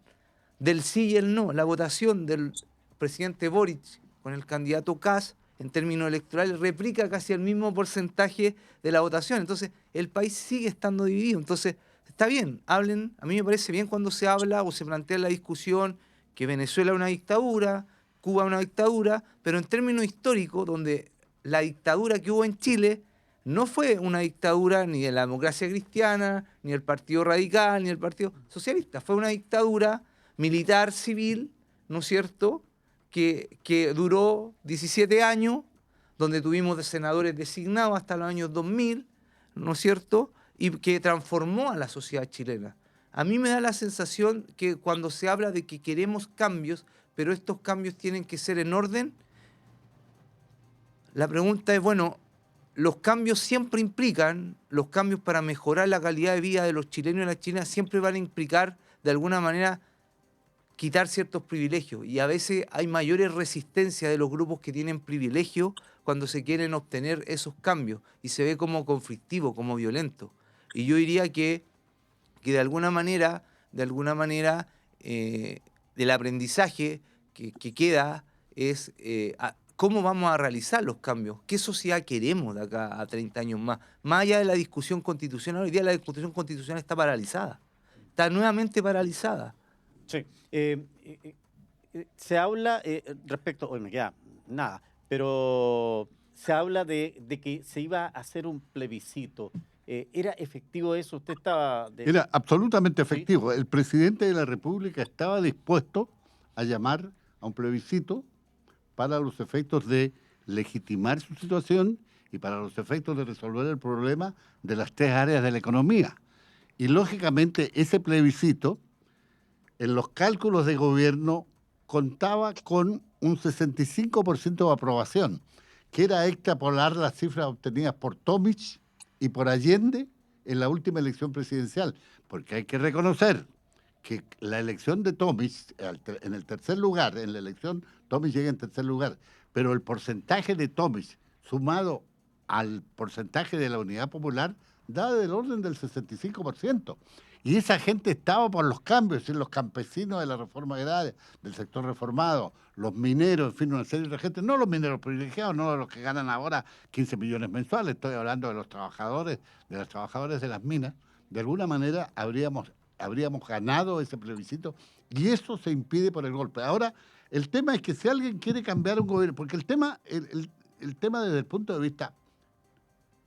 del sí y el no. La votación del presidente Boric con el candidato Kast en términos electorales, replica casi el mismo porcentaje de la votación. Entonces, el país sigue estando dividido. Entonces, está bien, hablen, a mí me parece bien cuando se habla o se plantea la discusión que Venezuela es una dictadura, Cuba es una dictadura, pero en términos históricos, donde la dictadura que hubo en Chile no fue una dictadura ni de la democracia cristiana, ni del Partido Radical, ni del Partido Socialista, fue una dictadura militar, civil, ¿no es cierto?, que duró 17 años, donde tuvimos senadores designados hasta los años 2000, ¿no es cierto?, y que transformó a la sociedad chilena. A mí me da la sensación que cuando se habla de que queremos cambios, pero estos cambios tienen que ser en orden, la pregunta es, bueno, los cambios siempre implican, los cambios para mejorar la calidad de vida de los chilenos y las chilenas siempre van a implicar, de alguna manera, quitar ciertos privilegios. Y a veces hay mayores resistencias de los grupos que tienen privilegios cuando se quieren obtener esos cambios. Y se ve como conflictivo, como violento. Y yo diría que de alguna manera, del aprendizaje que queda es cómo vamos a realizar los cambios, qué sociedad queremos de acá a 30 años más. Más allá de la discusión constitucional, hoy día la discusión constitucional está paralizada, está nuevamente paralizada. Sí. Se habla respecto, hoy me queda nada, pero se habla de que se iba a hacer un plebiscito. ¿Era efectivo eso? Usted estaba... Era absolutamente ¿Sí? efectivo. El presidente de la República estaba dispuesto a llamar a un plebiscito para los efectos de legitimar su situación y para los efectos de resolver el problema de las 3 áreas de la economía. Y lógicamente ese plebiscito, en los cálculos de gobierno, contaba con un 65% de aprobación, que era extrapolar las cifras obtenidas por Tomic y por Allende en la última elección presidencial, porque hay que reconocer que la elección de Tomic, en el tercer lugar, en la elección, Tomic llega en tercer lugar, pero el porcentaje de Tomic sumado al porcentaje de la Unidad Popular da del orden del 65%. Y esa gente estaba por los cambios, es decir, los campesinos de la reforma agraria, del sector reformado, los mineros, en fin, una serie de gente, no los mineros privilegiados, no los que ganan ahora 15 millones mensuales, estoy hablando de los trabajadores, de los trabajadores de las minas. De alguna manera habríamos ganado ese plebiscito y eso se impide por el golpe. Ahora, el tema es que si alguien quiere cambiar un gobierno, porque el tema desde el punto de vista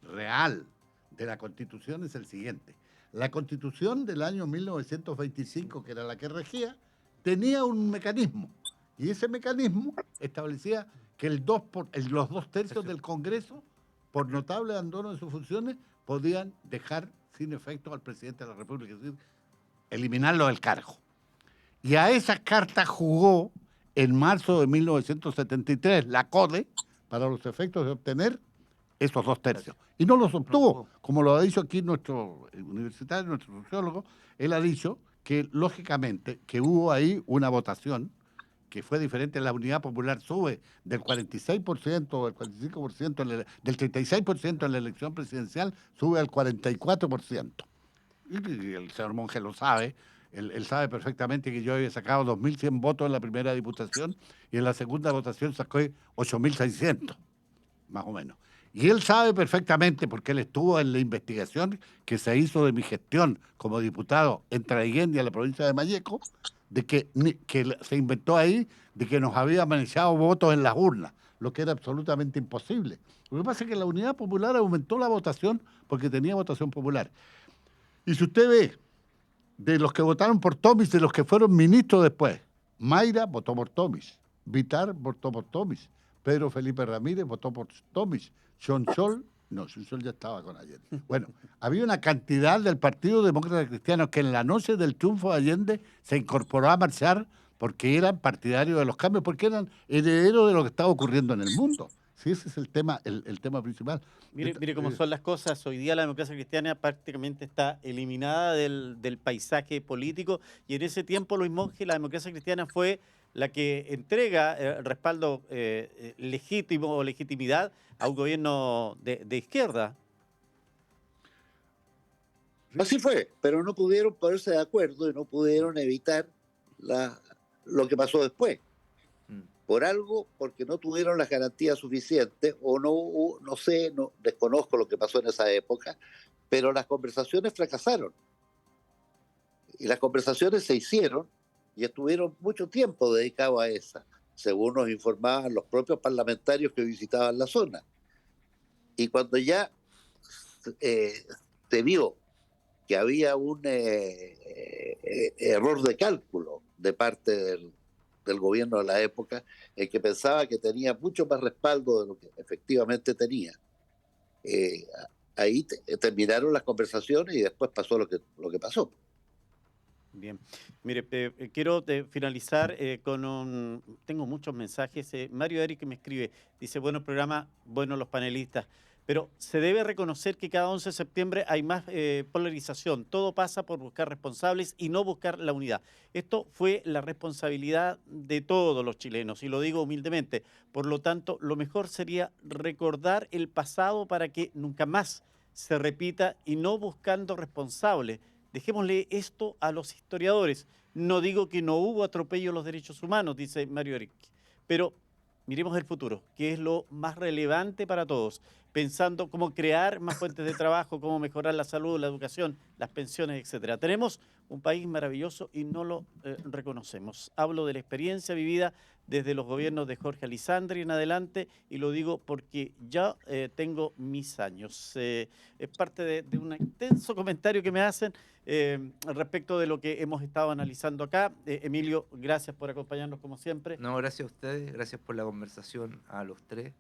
real de la Constitución es el siguiente. La Constitución del año 1925, que era la que regía, tenía un mecanismo y ese mecanismo establecía que los 2/3 del Congreso, por notable abandono de sus funciones, podían dejar sin efecto al presidente de la República, es decir, eliminarlo del cargo. Y a esa carta jugó en marzo de 1973 la CODE para los efectos de obtener esos 2/3. Y no los obtuvo, como lo ha dicho aquí nuestro universitario, nuestro sociólogo. Él ha dicho que, lógicamente, que hubo ahí una votación que fue diferente. La Unidad Popular sube del 46% o del 45%, del 36% en la elección presidencial, sube al 44%. Y el señor Monge lo sabe. Él sabe perfectamente que yo había sacado 2.100 votos en la primera diputación y en la segunda votación saqué 8.600, más o menos. Y él sabe perfectamente, porque él estuvo en la investigación que se hizo de mi gestión como diputado en Traiguén y en la provincia de Malleco, de que se inventó ahí de que nos había manejado votos en las urnas, lo que era absolutamente imposible. Lo que pasa es que la Unidad Popular aumentó la votación porque tenía votación popular. Y si usted ve de los que votaron por Tomic, de los que fueron ministros después, Mayra votó por Tomic, Vitar votó por Tomic, Pedro Felipe Ramírez votó por Tomic, Sonchol ya estaba con Allende. Bueno, había una cantidad del Partido Demócrata Cristiano que en la noche del triunfo de Allende se incorporó a marchar porque eran partidarios de los cambios, porque eran herederos de lo que estaba ocurriendo en el mundo. Sí, ese es el tema principal. Mire cómo son las cosas. Hoy día la democracia cristiana prácticamente está eliminada del paisaje político y en ese tiempo, Luis Monge, la democracia cristiana fue la que entrega respaldo legítimo o legitimidad a un gobierno de izquierda. Así fue, pero no pudieron ponerse de acuerdo y no pudieron evitar lo que pasó después. Por algo, porque no tuvieron las garantías suficientes, o no sé, desconozco lo que pasó en esa época, pero las conversaciones fracasaron. Y las conversaciones se hicieron y estuvieron mucho tiempo dedicados a esa, según nos informaban los propios parlamentarios que visitaban la zona. Y cuando ya se vio que había un error de cálculo de parte del gobierno de la época, el que pensaba que tenía mucho más respaldo de lo que efectivamente tenía. Ahí terminaron las conversaciones y después pasó lo que pasó. Bien, mire, quiero finalizar con tengo muchos mensajes. Mario Eric me escribe, dice, bueno programa, buenos los panelistas. Pero se debe reconocer que cada 11 de septiembre hay más polarización. Todo pasa por buscar responsables y no buscar la unidad. Esto fue la responsabilidad de todos los chilenos, y lo digo humildemente. Por lo tanto, lo mejor sería recordar el pasado para que nunca más se repita y no buscando responsables. Dejémosle esto a los historiadores. No digo que no hubo atropello a los derechos humanos, dice Mario Eric, pero miremos el futuro, que es lo más relevante para todos, pensando cómo crear más fuentes de trabajo, cómo mejorar la salud, la educación, las pensiones, etcétera. Tenemos un país maravilloso y no lo reconocemos. Hablo de la experiencia vivida desde los gobiernos de Jorge Alessandri en adelante, y lo digo porque ya tengo mis años. Es parte de un intenso comentario que me hacen respecto de lo que hemos estado analizando acá. Emilio, gracias por acompañarnos como siempre. No, gracias a ustedes, gracias por la conversación a los tres.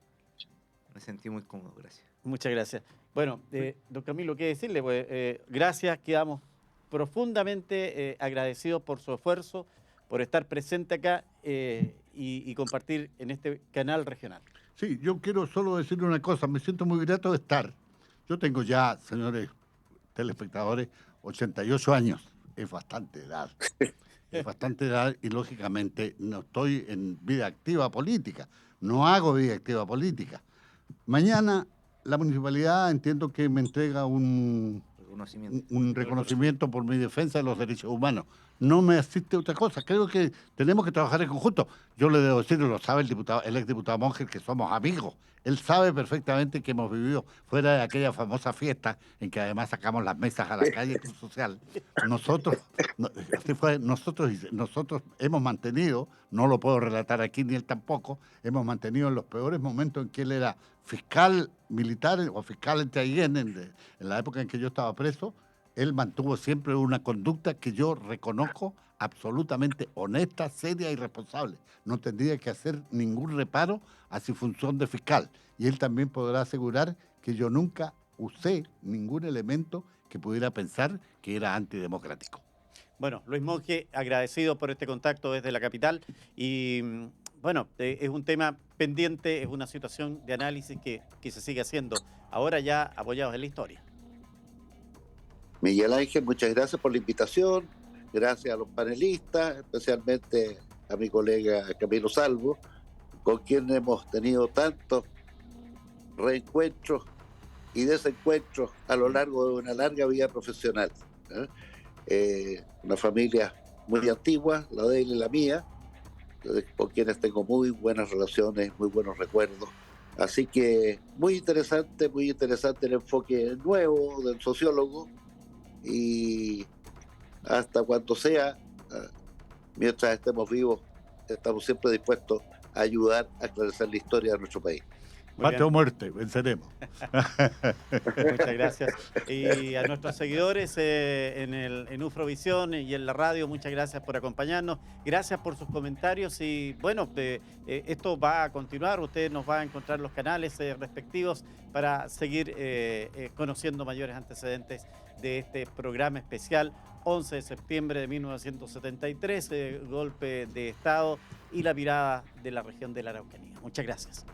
Me sentí muy cómodo, gracias. Muchas gracias. Bueno, don Camilo, ¿qué decirle? Pues, gracias, quedamos profundamente agradecidos por su esfuerzo, por estar presente acá y compartir en este canal regional. Sí, yo quiero solo decir una cosa, me siento muy grato de estar. Yo tengo ya, señores telespectadores, 88 años, es bastante edad. Es bastante edad y lógicamente no estoy en vida activa política, no hago vida activa política. Mañana la municipalidad entiendo que me entrega un reconocimiento por mi defensa de los derechos humanos. No me asiste otra cosa. Creo que tenemos que trabajar en conjunto. Yo le debo decir, lo sabe el exdiputado Monge, que somos amigos. Él sabe perfectamente que hemos vivido fuera de aquella famosa fiesta en que además sacamos las mesas a la calle social. Nosotros hemos mantenido, no lo puedo relatar aquí ni él tampoco, hemos mantenido en los peores momentos en que él era fiscal militar o fiscal en Traiguén, en la época en que yo estaba preso, él mantuvo siempre una conducta que yo reconozco absolutamente honesta, seria y responsable. No tendría que hacer ningún reparo a su función de fiscal. Y él también podrá asegurar que yo nunca usé ningún elemento que pudiera pensar que era antidemocrático. Bueno, Luis Monge, agradecido por este contacto desde la capital. Y bueno, es un tema pendiente, es una situación de análisis que se sigue haciendo, ahora ya apoyados en la historia. Miguel Ángel, muchas gracias por la invitación, gracias a los panelistas, especialmente a mi colega Camilo Salvo, con quien hemos tenido tantos reencuentros y desencuentros a lo largo de una larga vida profesional. Una familia muy antigua, la de él y la mía, con quienes tengo muy buenas relaciones, muy buenos recuerdos. Así que muy interesante el enfoque nuevo del sociólogo, y hasta cuando sea, mientras estemos vivos, estamos siempre dispuestos a ayudar a esclarecer la historia de nuestro país. Mate o muerte, venceremos. Muchas gracias. Y a nuestros seguidores en Ufrovisión y en la radio, muchas gracias por acompañarnos. Gracias por sus comentarios. Y bueno, esto va a continuar. Usted nos va a encontrar los canales respectivos para seguir conociendo mayores antecedentes de este programa especial 11 de septiembre de 1973, golpe de Estado y la mirada de la región de la Araucanía. Muchas gracias.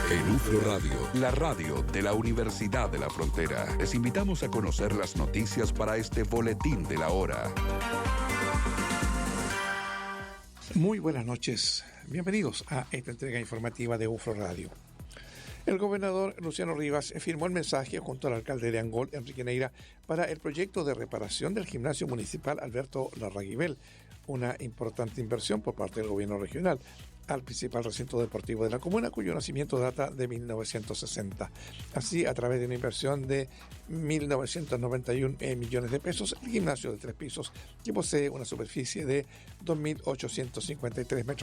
En UFRO Radio, la radio de la Universidad de la Frontera, les invitamos a conocer las noticias para este boletín de la hora. Muy buenas noches, bienvenidos a esta entrega informativa de UFRO Radio. El gobernador Luciano Rivas firmó el mensaje junto al alcalde de Angol, Enrique Neira, para el proyecto de reparación del gimnasio municipal Alberto Larraguibel, una importante inversión por parte del gobierno regional al principal recinto deportivo de la comuna, cuyo nacimiento data de 1960. Así, a través de una inversión de 1.991 millones de pesos, el gimnasio de 3 pisos, que posee una superficie de 2.853 metros